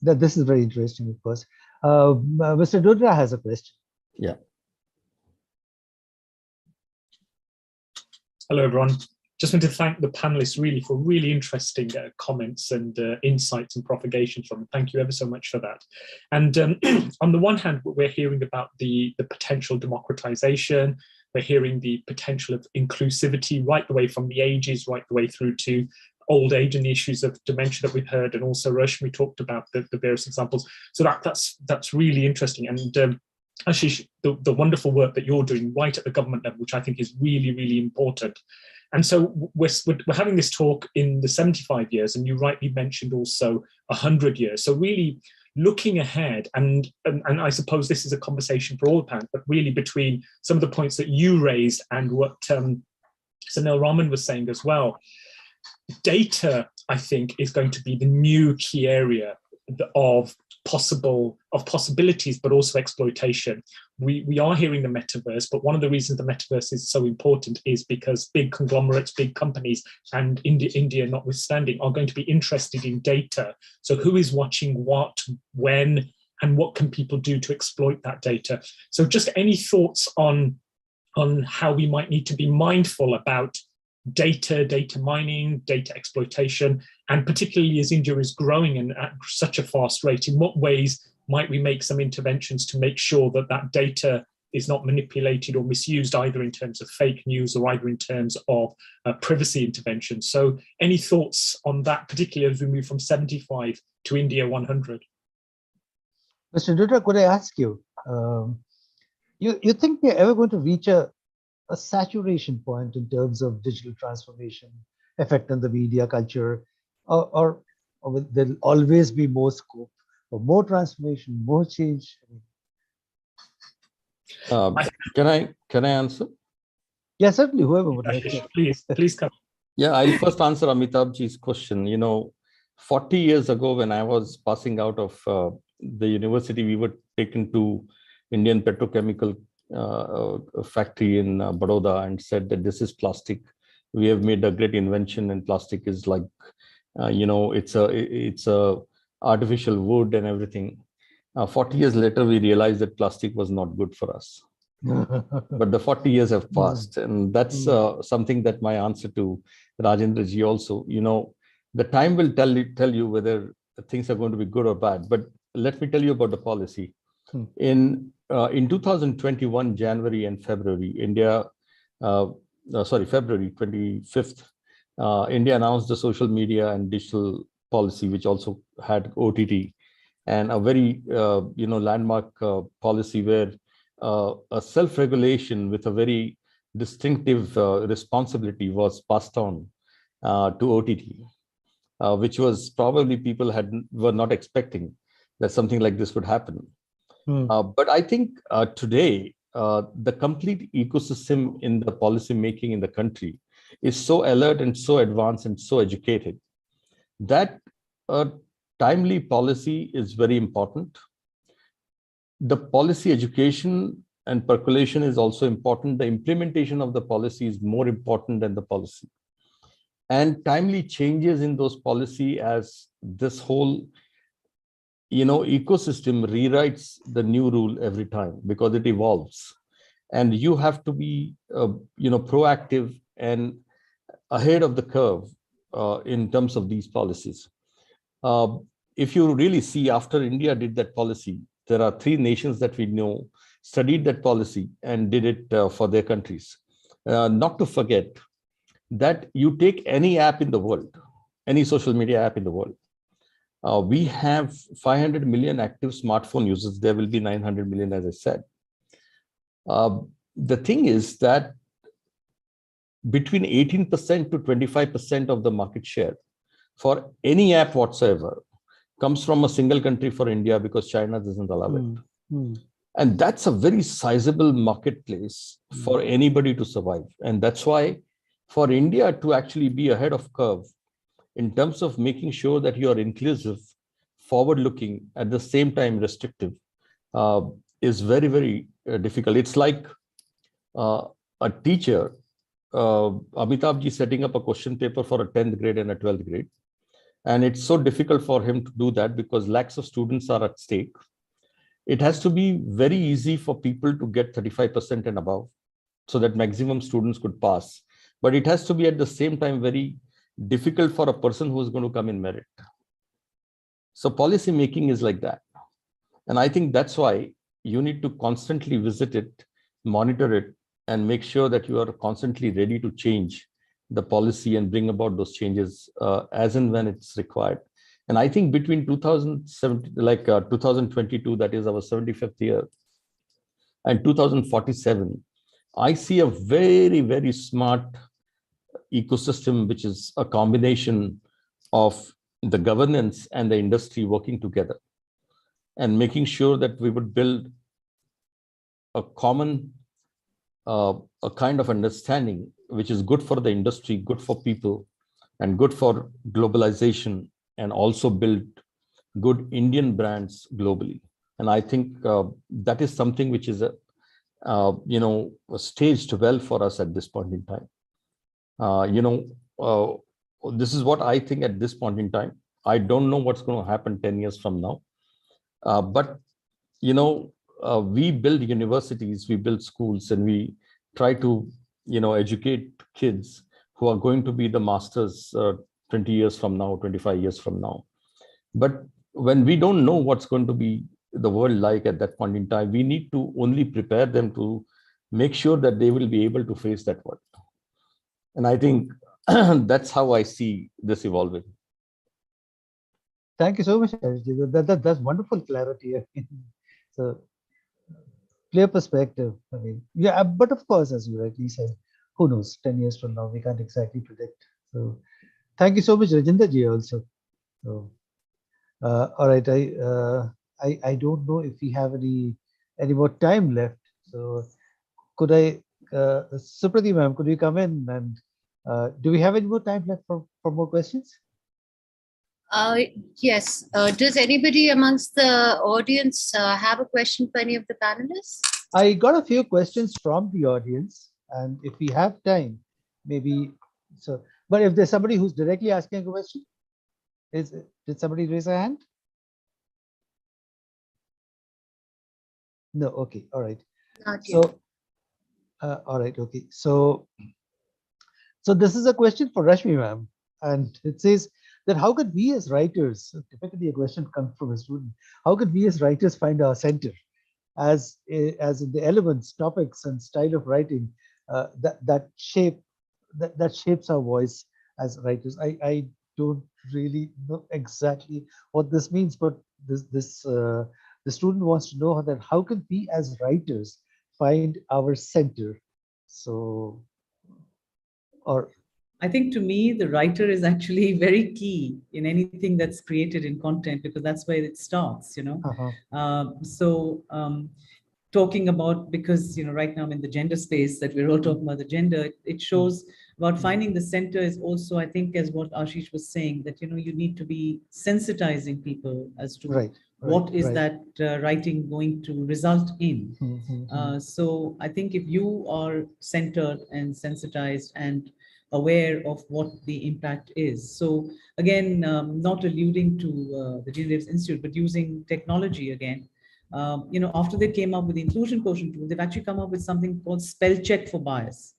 This is very interesting, of course. Mr. Dudra has a question. Yeah. Hello, everyone. just want to thank the panelists really for really interesting comments and insights and propagations from them. Thank you ever so much for that. And on the one hand, we're hearing about the potential democratization. We're hearing the potential of inclusivity right the way from the ages, right the way through to old age and the issues of dementia that we've heard. And also Rashmi talked about the various examples. So that's really interesting. And Ashish, the wonderful work that you're doing right at the government level, which I think is really, really important. And so we're having this talk in the 75 years, and you rightly mentioned also 100 years. So really looking ahead, and I suppose this is a conversation for all the panel, but really between some of the points that you raised and what Sunil Raman was saying as well. Data, I think, is going to be the new key area of possibilities, but also exploitation. We are hearing the metaverse, but one of the reasons the metaverse is so important is because big conglomerates, big companies, and India notwithstanding, are going to be interested in data. So who is watching what, when, and what can people do to exploit that data? So just any thoughts on how we might need to be mindful about data mining, data exploitation, and particularly as India is growing and at such a fast rate, in what ways might we make some interventions to make sure that that data is not manipulated or misused, either in terms of fake news or either in terms of privacy intervention? So any thoughts on that, particularly as we move from 75 to India 100? Mr. Dutra, could I ask you, you think we're ever going to reach a saturation point in terms of digital transformation, effect on the media culture, or there'll always be more scope for more transformation, more change? Can I answer? Yeah, certainly. Whoever would like to. Please come. Yeah, I'll first answer Amitabhji's question. 40 years ago, when I was passing out of the university, we were taken to Indian petrochemical factory in Baroda and said that this is plastic. We have made a great invention, and plastic is like, it's a artificial wood and everything. 40 years later, we realized that plastic was not good for us. But the 40 years have passed, and that's something that my answer to Rajendra ji also. The time will tell you whether things are going to be good or bad. But let me tell you about the policy. In 2021, January and February, February 25th, India announced the social media and digital policy, which also had OTT, and a very landmark policy where a self-regulation with a very distinctive responsibility was passed on to OTT, which was probably people were not expecting that something like this would happen. But I think today, the complete ecosystem in the policy making in the country is so alert and so advanced and so educated that timely policy is very important. The policy education and percolation is also important. The implementation of the policy is more important than the policy. And timely changes in those policy, as this whole ecosystem rewrites the new rule every time because it evolves, and you have to be proactive and ahead of the curve in terms of these policies. If you really see, after India did that policy, there are 3 nations that we know studied that policy and did it for their countries. Not to forget that you take any app in the world, any social media app in the world, we have 500 million active smartphone users. There will be 900 million, as I said. The thing is that between 18% to 25% of the market share for any app whatsoever comes from a single country, for India, because China doesn't allow it. And that's a very sizable marketplace for anybody to survive. And that's why for India to actually be ahead of curve in terms of making sure that you are inclusive, forward-looking, at the same time restrictive, is very, very difficult. It's like a teacher, Amitabhji, setting up a question paper for a 10th grade and a 12th grade. And it's so difficult for him to do that because lakhs of students are at stake. It has to be very easy for people to get 35% and above so that maximum students could pass. but it has to be at the same time very difficult for a person who is going to come in merit. So policy making is like that. And I think that's why you need to constantly visit it, monitor it, and make sure that you are constantly ready to change the policy and bring about those changes as and when it's required. And I think between 2022, that is our 75th year, and 2047, I see a very, very smart ecosystem, which is a combination of the governance and the industry working together and making sure that we would build a common, a kind of understanding which is good for the industry, good for people, and good for globalization, and also build good Indian brands globally. And I think that is something which is staged well for us at this point in time. This is what I think at this point in time. I don't know what's going to happen 10 years from now. But we build universities, we build schools, and we try to, educate kids who are going to be the masters 20 years from now, 25 years from now. But when we don't know what's going to be the world like at that point in time, we need to only prepare them to make sure that they will be able to face that world. And I think that's how I see this evolving. Thank you so much, Ashish. That's wonderful clarity. So clear perspective. I mean, yeah, but of course, as you rightly said, who knows? 10 years from now, we can't exactly predict. So thank you so much, Rajinder ji, also. So, all right, I don't know if we have any more time left. So could I, Suprati ma'am, could you come in, and do we have any more time left for more questions? Yes. Does anybody amongst the audience have a question for any of the panelists? I got a few questions from the audience, and if we have time, maybe so. But if there's somebody who's directly asking a question, did somebody raise a hand? No. Okay. All right. Not yet. So, all right. Okay. So this is a question for Rashmi ma'am, and it says that how could we as writers, typically a question comes from a student, how could we as writers find our center as in the elements, topics, and style of writing that shapes our voice as writers? I don't really know exactly what this means, but the student wants to know that how can we as writers find our center? So, or I think to me, the writer is actually very key in anything that's created in content, because that's where it starts, talking about, because, right now I'm in the gender space that we're all talking about the gender, it shows about finding the center is also, I think, as what Ashish was saying, that, you need to be sensitizing people as to what is that writing going to result in. So I think if you are centered and sensitized and aware of what the impact is. So again, not alluding to the Gene Davis Institute, but using technology again. After they came up with the inclusion quotient tool, they've actually come up with something called spell check for bias.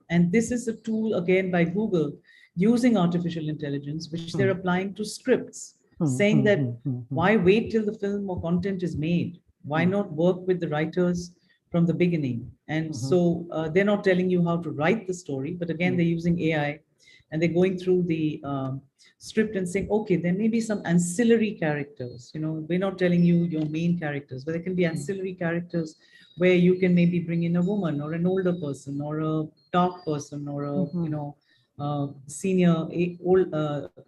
And this is a tool again by Google using artificial intelligence, which they're applying to scripts, saying that why wait till the film or content is made? Why not work with the writers from the beginning? And so they're not telling you how to write the story, but again, they're using AI and they're going through the script and saying, okay, there may be some ancillary characters. We're not telling you your main characters, but there can be ancillary characters where you can maybe bring in a woman or an older person or a dark person or a senior old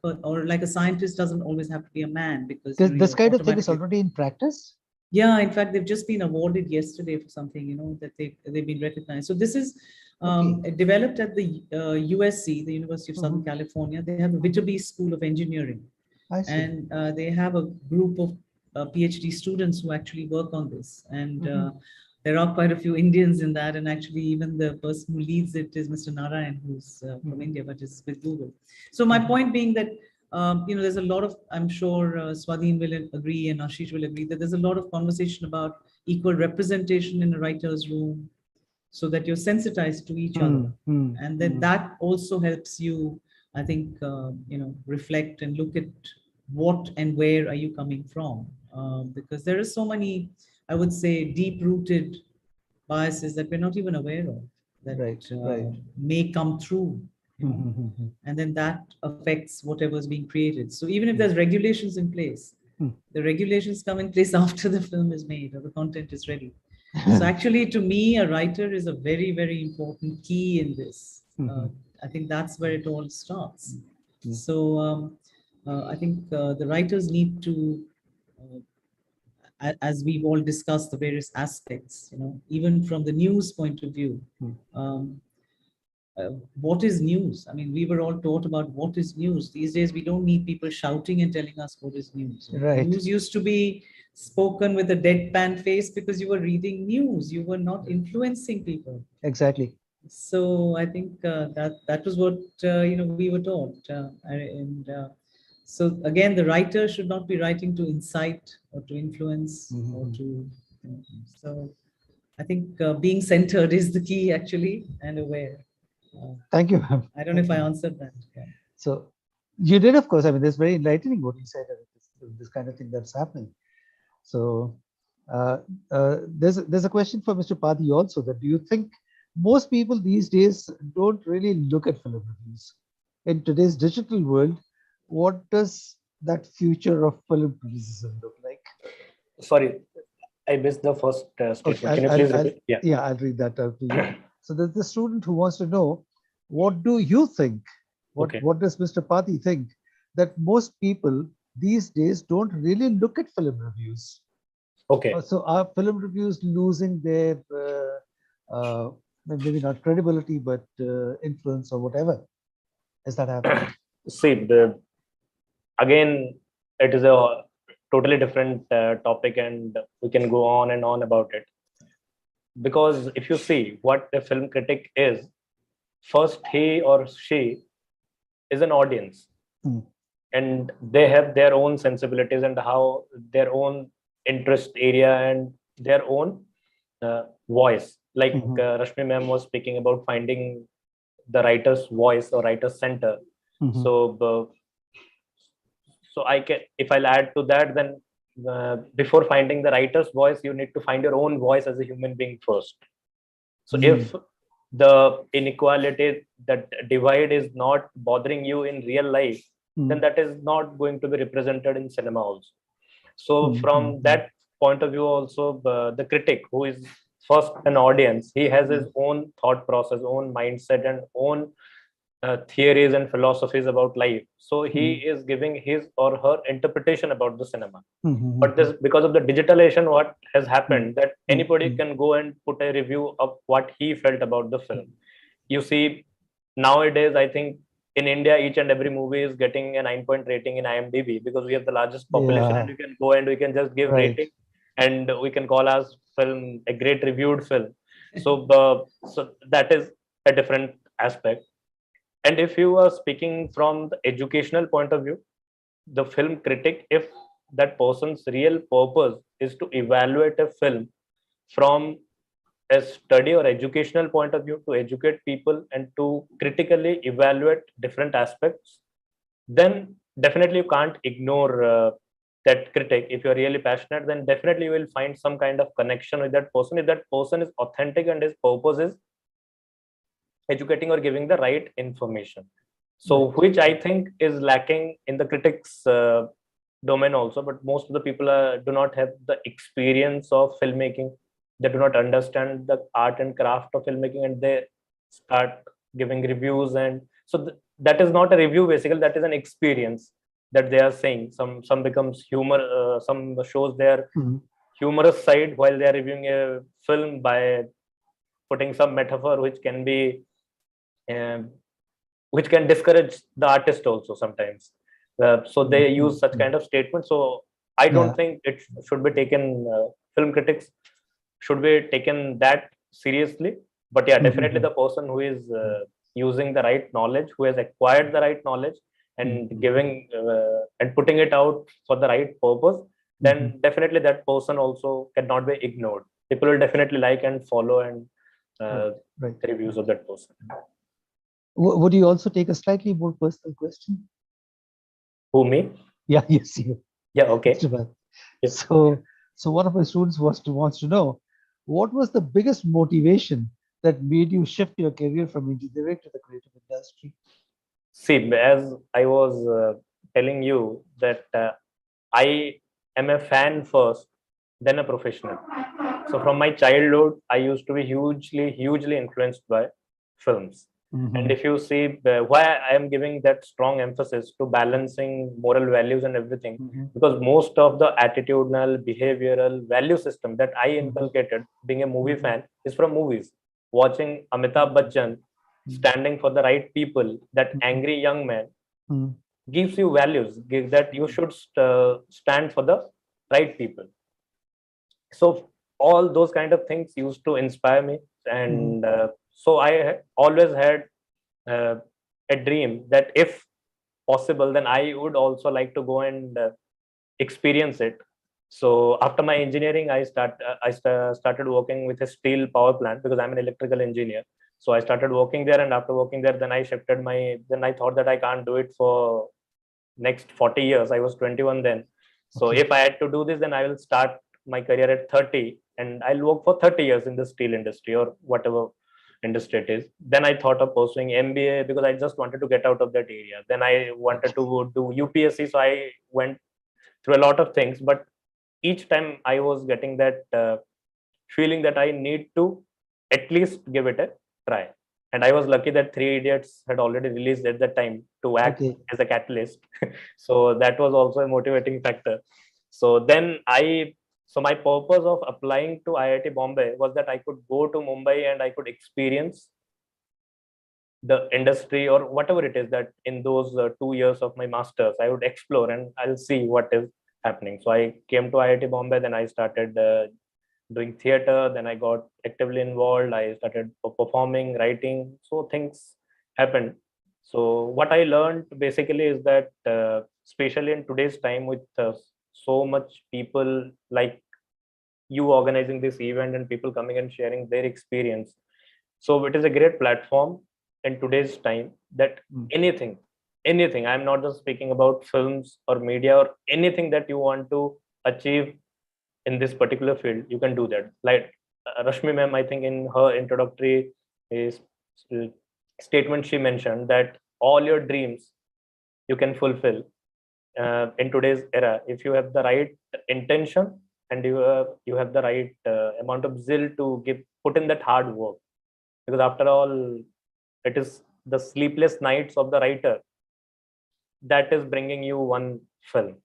or like a scientist doesn't always have to be a man, because this kind of thing is already in practice. Yeah, in fact, they've just been awarded yesterday for something, that they've been recognized. So this is developed at the USC, the University of Southern California. They have a Viterbi School of Engineering. And they have a group of PhD students who actually work on this. And there are quite a few Indians in that. And actually, even the person who leads it is Mr. Narayan, who's from India, but is with Google. So my point being that, there's a lot of, I'm sure Swadhin will agree and Ashish will agree, that there's a lot of conversation about equal representation in a writer's room, so that you're sensitized to each other. And then that also helps you, I think, reflect and look at what and where are you coming from. Because there are so many, I would say, deep-rooted biases that we're not even aware of, that may come through. And then that affects whatever's being created. So even if there's regulations in place, the regulations come in place after the film is made or the content is ready. So actually, to me, a writer is a very, very important key in this. I think that's where it all starts. So I think the writers need to, as we've all discussed, the various aspects, even from the news point of view. What is news? I mean, we were all taught about what is news. These days, we don't need people shouting and telling us what is news. News used to be spoken with a deadpan face because you were reading news. You were not influencing people. Exactly. So I think that was what we were taught. So again, the writer should not be writing to incite or to influence or to. So I think being centered is the key, actually, and aware. Thank you. I don't know if I answered that. Yeah. So you did, of course. I mean, it's very enlightening what you said. This kind of thing that's happening. So there's a question for Mr. Padi also. That do you think most people these days don't really look at film reviews? In today's digital world, what does that future of film criticism look like? Sorry, I missed the first statement. Okay, Can you please repeat? Yeah, I'll read that out to you. So there's the student who wants to know, what do you think? What does Mr. Pati think that most people these days don't really look at film reviews? Okay. So are film reviews losing their maybe not credibility, but influence or whatever? Is that happening? See, again, it is a totally different topic, and we can go on and on about it. Because if you see what a film critic is, first he or she is an audience, and they have their own sensibilities and how their own interest area and their own voice. Like Rashmi ma'am was speaking about finding the writer's voice or writer's center. So I can, if I'll add to that, then before finding the writer's voice, you need to find your own voice as a human being first. So if the inequality, that divide is not bothering you in real life, then that is not going to be represented in cinema also. So from that point of view also, the critic, who is first an audience, he has his own thought process, own mindset, and own theories and philosophies about life. So he is giving his or her interpretation about the cinema. But this, because of the digitalization, what has happened, that anybody can go and put a review of what he felt about the film. You see, nowadays, I think in India, each and every movie is getting a 9-point rating in IMDb, because we have the largest population, and we can go and we can just give rating, and we can call our film a great reviewed film. So that is a different aspect. And if you are speaking from the educational point of view, the film critic, if that person's real purpose is to evaluate a film from a study or educational point of view, to educate people and to critically evaluate different aspects, then definitely you can't ignore that critic. If you're really passionate, then definitely you will find some kind of connection with that person, if that person is authentic and his purpose is educating or giving the right information. So which I think is lacking in the critics domain also. But most of the people do not have the experience of filmmaking. They do not understand the art and craft of filmmaking, and they start giving reviews. And so that is not a review, basically that is an experience that they are saying. Some becomes humor, some shows their humorous side while they are reviewing a film by putting some metaphor which can be which can discourage the artist also sometimes. So they use such kind of statements. So I don't think it should be taken, film critics should be taken that seriously. But yeah, definitely the person who is using the right knowledge, who has acquired the right knowledge, and giving and putting it out for the right purpose, then definitely that person also cannot be ignored. People will definitely like and follow and Right. reviews of that person. Would you also take a slightly more personal question? Who, me? Yeah, yes, you. Yeah, okay. Mr. Bhatt. Yes. So one of my students wants to know, what was the biggest motivation that made you shift your career from engineering to the creative industry? See, as I was telling you that I am a fan first, then a professional. So from my childhood, I used to be hugely influenced by films. And if you see why I am giving that strong emphasis to balancing moral values and everything, because most of the attitudinal, behavioral value system that I inculcated being a movie fan is from movies. Watching Amitabh Bachchan standing for the right people, that angry young man gives you values that you should stand for the right people. So all those kind of things used to inspire me, and so I always had a dream that if possible, then I would also like to go and experience it. So after my engineering, started working with a steel power plant because I'm an electrical engineer. So I started working there, and after working there, then I shifted then I thought that I can't do it for next 40 years. I was 21 then. So if I had to do this, then I will start my career at 30 and I'll work for 30 years in the steel industry or whatever industry it is. Then I thought of pursuing MBA because I just wanted to get out of that area. Then I wanted to do UPSC. So I went through a lot of things, but each time I was getting that feeling that I need to at least give it a try. And I was lucky that Three Idiots had already released at that time to act as a catalyst. So that was also a motivating factor. So then so my purpose of applying to IIT Bombay was that I could go to Mumbai and I could experience the industry or whatever it is that in those 2 years of my masters, I would explore and I'll see what is happening. So I came to IIT Bombay, then I started doing theater, then I got actively involved. I started performing, writing, so things happened. So what I learned basically is that especially in today's time with so much people like you organizing this event and people coming and sharing their experience, so it is a great platform in today's time that anything, I'm not just speaking about films or media or anything that you want to achieve in this particular field, you can do that. Like Rashmi ma'am, I think in her introductory is statement, she mentioned that all your dreams you can fulfill in today's era if you have the right intention and you have the right amount of zeal to put in that hard work. Because after all, it is the sleepless nights of the writer that is bringing you one film.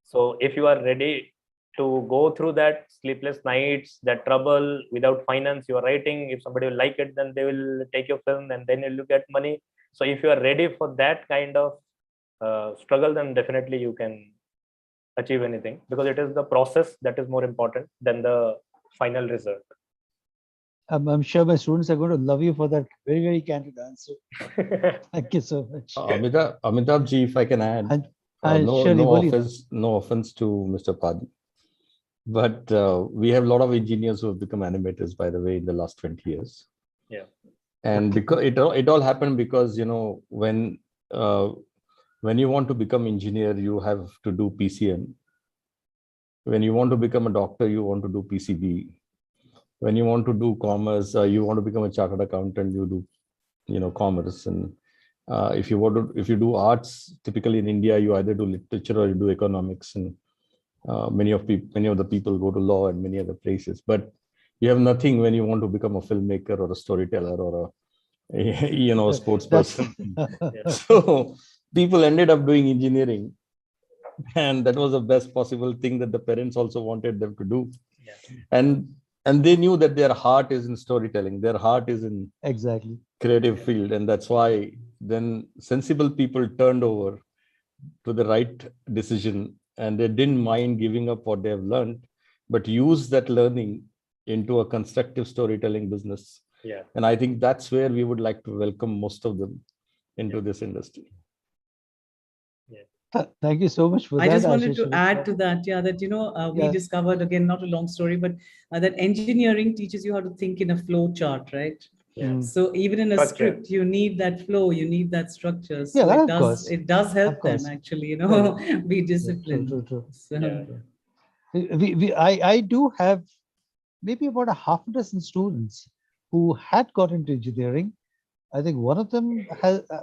So if you are ready to go through that sleepless nights, that trouble without finance, you are writing, if somebody will like it, then they will take your film and then you'll get money. So if you are ready for that kind of struggle, then definitely you can achieve anything, because it is the process that is more important than the final result. I'm sure my students are going to love you for that very candid answer. Thank you so much. Amitabh ji, if I can add, no offense to Mr. Padi, but we have a lot of engineers who have become animators, by the way, in the last 20 years. Yeah. And because it all happened because, when you want to become engineer, you have to do PCM. When you want to become a doctor, you want to do PCB. When you want to do commerce, you want to become a chartered accountant, you do, commerce. And if you do arts, typically in India, you either do literature or you do economics. And many of the people go to law and many other places. But you have nothing when you want to become a filmmaker or a storyteller or a sports person. So people ended up doing engineering, and that was the best possible thing that the parents also wanted them to do. And they knew that their heart is in storytelling, their heart is in creative field, and that's why then sensible people turned over to the right decision, and they didn't mind giving up what they have learned, but use that learning into a constructive storytelling business. And I think that's where we would like to welcome most of them into this industry. Thank you so much for I that, just wanted Ashish. to add to that, yeah, that, we Yeah. discovered, again, not a long story, but that engineering teaches you how to think in a flow chart, right? Yeah. So even in a Structure. script, you need that flow, you need that structure. Yeah, So it of does, course. it does Of help them course. actually, be Yeah, disciplined. true, true, So, Yeah. true. I do have maybe about a half a dozen students who had got into engineering. I think one of them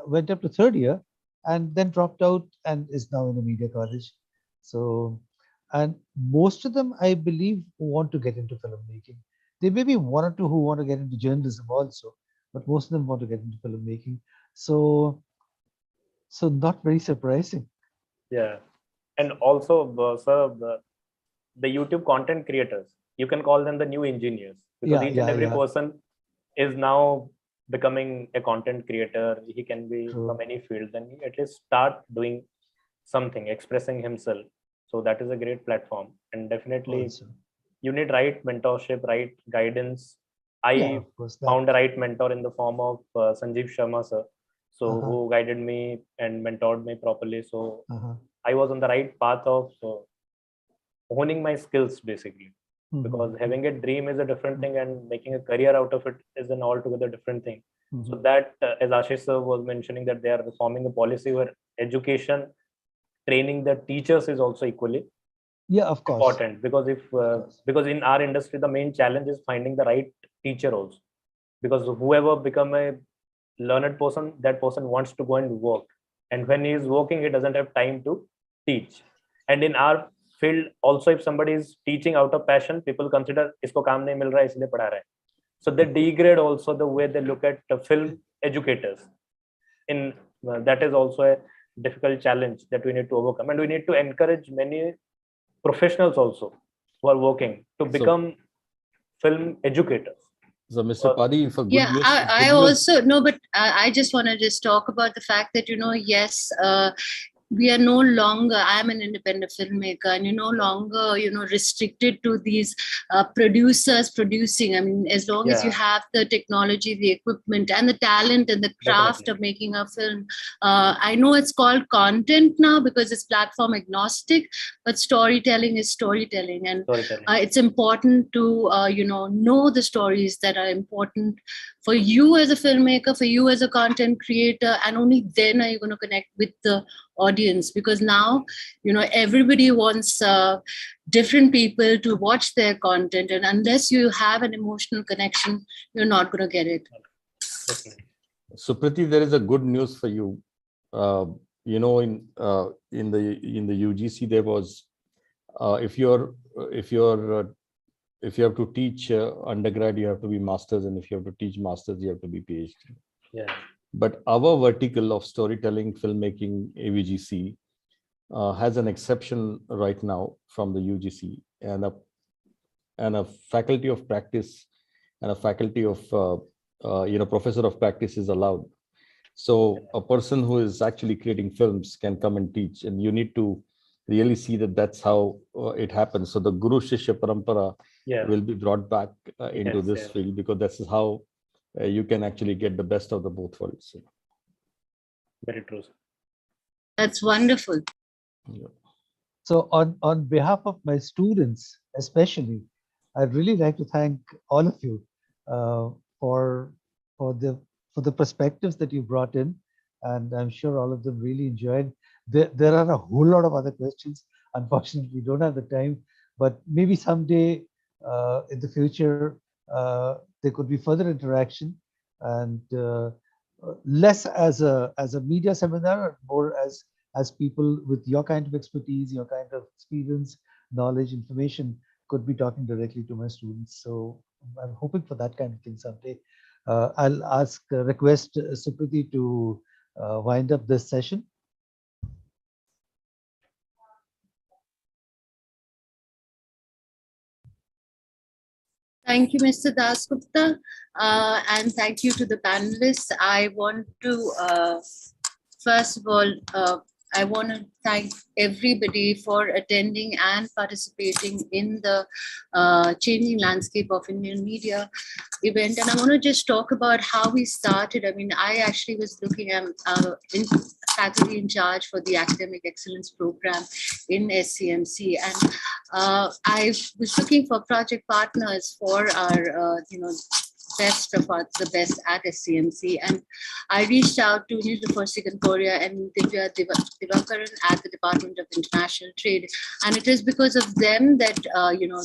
went up to third year and then dropped out and is now in a media college. So, and most of them, I believe, want to get into filmmaking. There may be one or two who want to get into journalism also, but most of them want to get into filmmaking. So, so not very surprising. Yeah. And also, sir, the YouTube content creators, you can call them the new engineers, because Yeah, each and yeah, every yeah. person is now becoming a content creator. He can be from True. any field, then he at least start doing something, expressing himself. So that is a great platform. And definitely Also, you need right mentorship, right guidance. yeah, I of course that. found a right mentor in the form of Sanjeev Sharma sir, so Uh-huh, who guided me and mentored me properly. So uh-huh. I was on the right path of honing my skills basically, because Mhm, having a dream is a different thing and making a career out of it is an altogether different thing. So mhm. that, as Ashish sir was mentioning, that they are forming a policy where education, training the teachers is also equally Yeah, of course, important, because if of course. because in our industry the main challenge is finding the right teacher also, because whoever become a learned person, that person wants to go and work, and when he is working he doesn't have time to teach. And in our field also, if somebody is teaching out of passion, people consider isko kaam nahi mil raha hai isliye padha raha hai, so they degrade also the way they look at the film educators. In that is also a difficult challenge that we need to overcome, and we need to encourage many professionals also who are working to So, become film educators. so Mr. Padi, for Yeah, I good news. also no, but I just want to just talk about the fact that, yes, we are no longer, I'm an independent filmmaker, and you're no longer, restricted to these producers producing. I mean, as long as you Yeah, have the technology, the equipment, and the talent and the craft definitely. of making a film. I know it's called content now because it's platform agnostic, but storytelling is storytelling. And Storytelling. it's important to, know the stories that are important for you as a filmmaker, for you as a content creator, and only then are you going to connect with the audience, because now everybody wants different people to watch their content, and unless you have an emotional connection, you're not going to get it. Definitely. Supriti, there is a good news for you. In the UGC, there was if you're if you're if you have to teach undergrad, you have to be masters, and if you have to teach masters, you have to be PhD. Yeah. But our vertical of storytelling, filmmaking, AVGC, has an exception right now from the UGC, and a faculty of practice and a faculty of professor of practice is allowed. So a person who is actually creating films can come and teach, and you need to really see that that's how it happens. So the Guru Shishya Parampara Yeah. will be brought back into Yes, this yes. field, because this is how you can actually get the best of the both worlds. Very true. That's wonderful. Yeah. So on behalf of my students, especially, I'd really like to thank all of you uh, for for the for the perspectives that you brought in, and I'm sure all of them really enjoyed. There are a whole lot of other questions. Unfortunately, we don't have the time, but maybe someday in the future there could be further interaction, and less as a media seminar, more as people with your kind of expertise, your kind of experience, knowledge, information, could be talking directly to my students. So I'm hoping for that kind of thing someday. I'll request Supriti to wind up this session. Thank you, Mr. Dasgupta, and thank you to the panelists. I want to, first of all, I want to thank everybody for attending and participating in the changing landscape of Indian media event. And I want to just talk about how we started. I mean, I actually was looking at faculty in charge for the Academic Excellence Program in SCMC. And I was looking for project partners for our, best of us, the best at SCMC. And I reached out to Neil Korea and Divya Divakaran at the Department of International Trade. And it is because of them that,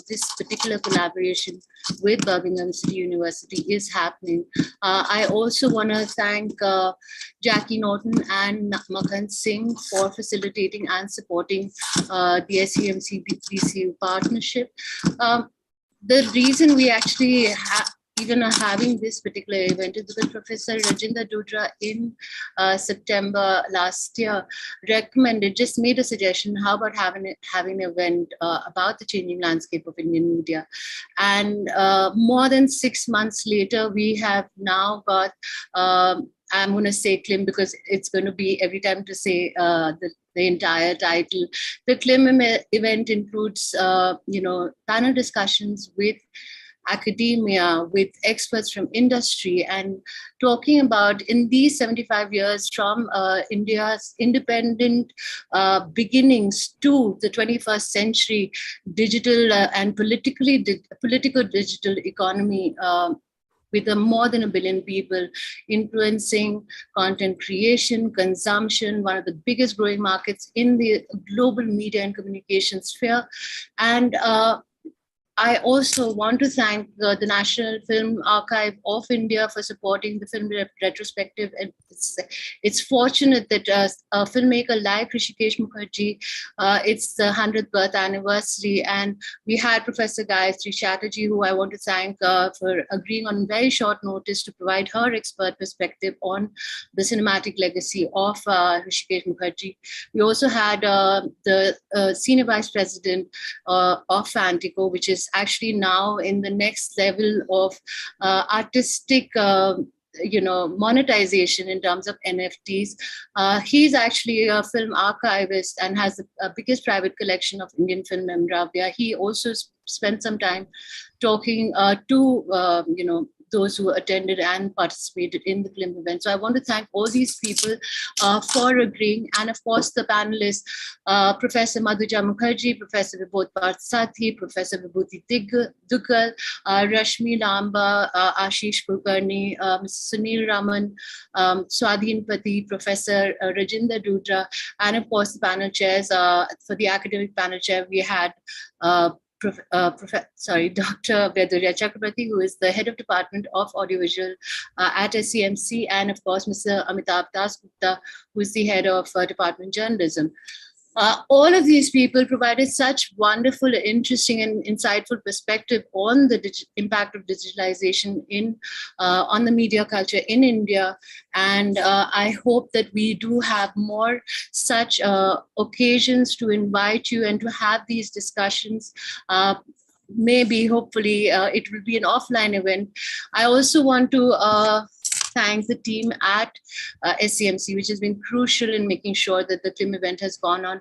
this particular collaboration with Birmingham City University is happening. I also want to thank Jackie Norton and Makhan Singh for facilitating and supporting the SCMC BCU partnership. The reason we actually even are having this particular event is because Professor Rajinder Dudra in September last year just made a suggestion, how about having an event about the changing landscape of Indian media. And more than 6 months later, we have now got, I'm going to say CLIM because it's going to be every time to say the entire title. The CLIM event includes, panel discussions with academia, with experts from industry, and talking about in these 75 years from India's independent beginnings to the 21st century digital and political digital economy, with more than 1 billion people influencing content creation, consumption, one of the biggest growing markets in the global media and communication sphere. And I also want to thank the National Film Archive of India for supporting the film retrospective. And it's fortunate that a filmmaker like Hrishikesh Mukherjee, it's the 100th birth anniversary, and we had Professor Gayatri Chatterjee, who I want to thank for agreeing on very short notice to provide her expert perspective on the cinematic legacy of Hrishikesh Mukherjee. We also had the Senior Vice President of Fantico, which is actually now in the next level of artistic monetization in terms of NFTs. He's actually a film archivist and has the biggest private collection of Indian film memorabilia. He also spent some time talking to those who attended and participated in the CLIM event. So I want to thank all these people for agreeing. And of course, the panelists, Professor Madhuja Mukherjee, Professor Vibodh Parthasathi, Professor Vibhuti Duggal, Rashmi Lamba, Ashish Kulkarni, Mr. Sunil Raman, Swadhin Pati, Professor Rajinder Dudra, and of course, the panel chairs. For the academic panel chair, we had Dr. Bedurya Chakrabarti, who is the head of Department of Audiovisual at SCMC, and of course, Mr. Amitabh Dasgupta, who is the head of Department Journalism. All of these people provided such wonderful, interesting, and insightful perspective on the impact of digitalization on the media culture in India. And I hope that we do have more such occasions to invite you and to have these discussions. Maybe, hopefully, it will be an offline event. I also want to thank the team at SCMC, which has been crucial in making sure that the CLIM event has gone on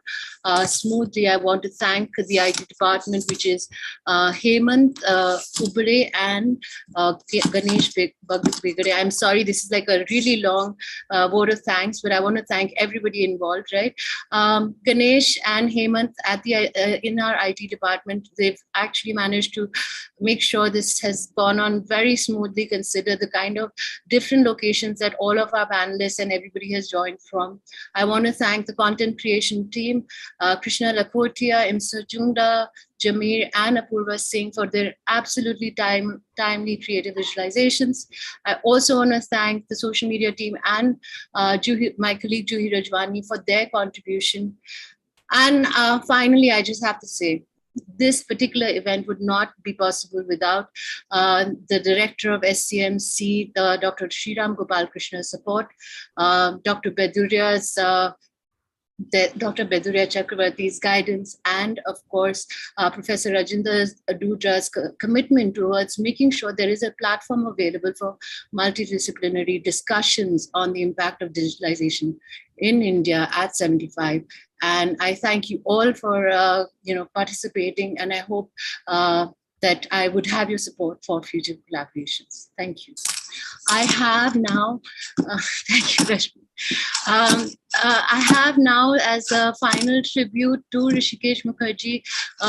smoothly. I want to thank the IT department, which is Hemant Ubare and Ganesh Begade. I'm sorry, this is like a really long vote of thanks, but I want to thank everybody involved, right? Ganesh and Hemant at in our IT department, they've actually managed to make sure this has gone on very smoothly, consider the kind of different locations that all of our panelists and everybody has joined from. I want to thank the content creation team, Krishna Lakotia, Imsa Junda, Jameer, and Apurva Singh for their absolutely timely creative visualizations. I also want to thank the social media team and my colleague Juhi Rajwani for their contribution. And finally, I just have to say, this particular event would not be possible without the director of SCMC, Dr. Sriram Gopal Krishna's support, Dr. Bedurya's Dr. Bedurya Chakrabarti's guidance, and of course, Professor Rajinder Dudra's commitment towards making sure there is a platform available for multidisciplinary discussions on the impact of digitalization in India at 75. And I thank you all for participating, and I hope that I would have your support for future collaborations. Thank you. I have now, thank you, Rashmi. I have now, as a final tribute to Rishikesh Mukherjee,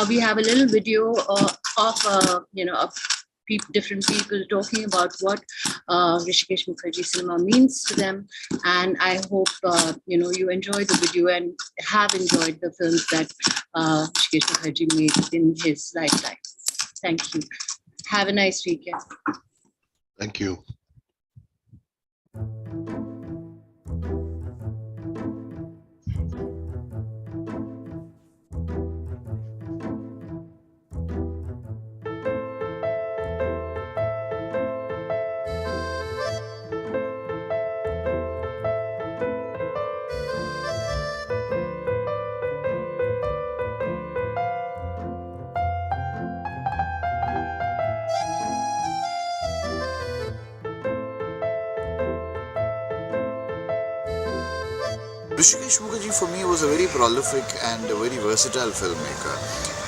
we have a little video of different people talking about what Rishikesh Mukherjee cinema means to them, and I hope you enjoy the video and have enjoyed the films that Rishikesh Mukherjee made in his lifetime. Thank you. Have a nice weekend. Thank you. Rishikesh Mukherjee for me was a very prolific and a very versatile filmmaker.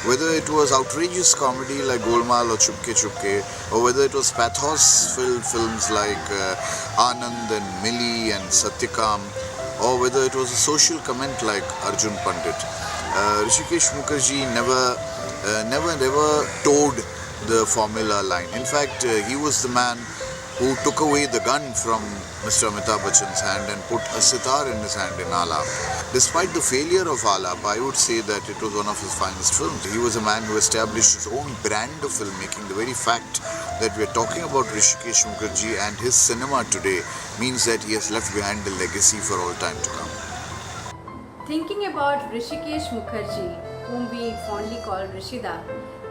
Whether it was outrageous comedy like Golmaal or Chupke Chupke, or whether it was pathos-filled films like Anand and Milli and Satyakam, or whether it was a social comment like Arjun Pandit, Rishikesh Mukherjee never towed the formula line. In fact, he was the man who took away the gun from Mr. Amitabh Bachchan's hand and put a sitar in his hand in Alap. Despite the failure of Alap, I would say that it was one of his finest films. He was a man who established his own brand of filmmaking. The very fact that we are talking about Rishikesh Mukherjee and his cinema today means that he has left behind a legacy for all time to come. Thinking about Rishikesh Mukherjee, whom we fondly call Rishida,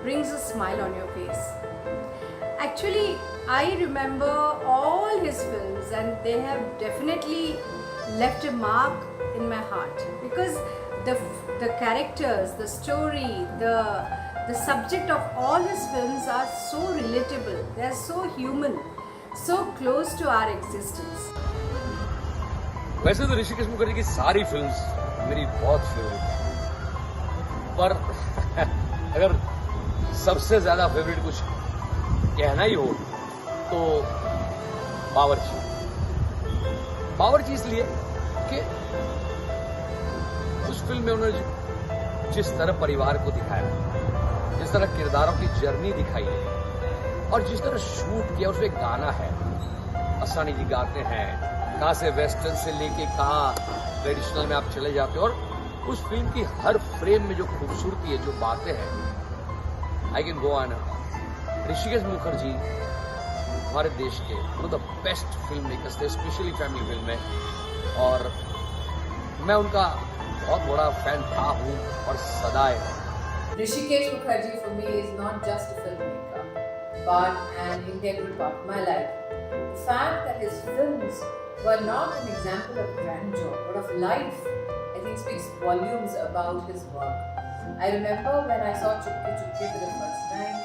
brings a smile on your face. Actually, I remember all his films and they have definitely left a mark in my heart because the characters, the story, the subject of all his films are so relatable, they are so human, so close to our existence. वैसे तो ऋषिकेश मुखर्जी की सारी films मेरी बहुत favourite है, पर अगर सबसे ज्यादा फेवरेट कुछ कहना ही हो तो बावर्ची इसलिए कि उस फिल्म में उन्होंने जिस तरह परिवार को दिखाया, जिस तरह किरदारों की जर्नी दिखाई है और जिस तरह शूट किया, उसमें गाना है, असानी जी गाते हैं, कहाँ से वेस्टर्न से लेके कहाँ ट्रेडिशनल में आप चले जाते हो, और उस फिल्म की हर फ्रेम में जो खूबसूरती है, जो बातें हैं, I can go on. Rishikesh Mukherjee हमारे देश के one of the best film makers थे, स्पेशली फैमिली फिल्म में, और मैं उनका बहुत बड़ा फैन था, हूँ और सदाए. Rishikesh Mukherjee for me is not just a filmmaker, but an integral part of my life. The fact that his films were not an example of grandeur, but of life, I think speaks volumes about his work. I remember when I saw Chupke Chupke for the first time,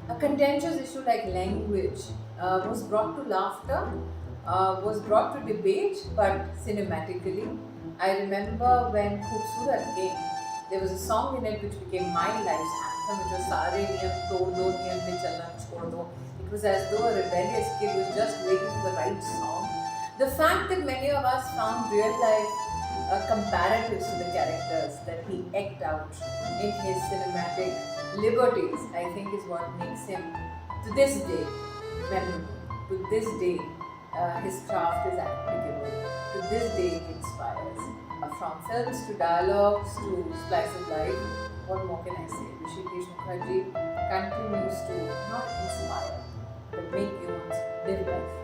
a contentious issue like language was brought to laughter, was brought to debate, but cinematically. I remember when Khoobsurat came, there was a song in it which became my life's anthem, which was Sare Niyam Tod Do, Niyam Pe Chalna Chhod Do. It was as though a rebellious kid was just waiting for the right song. The fact that many of us found real life comparatives to the characters that he eked out in his cinematic liberties, I think is what makes him, to this day, memorable. To this day, his craft is applicable. To this day, it inspires. From films to dialogues to slice of life, what more can I say? Rishikesh Mukherjee continues to not inspire, but make humans live life.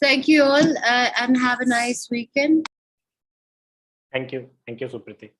Thank you all and have a nice weekend. Thank you, Supriti.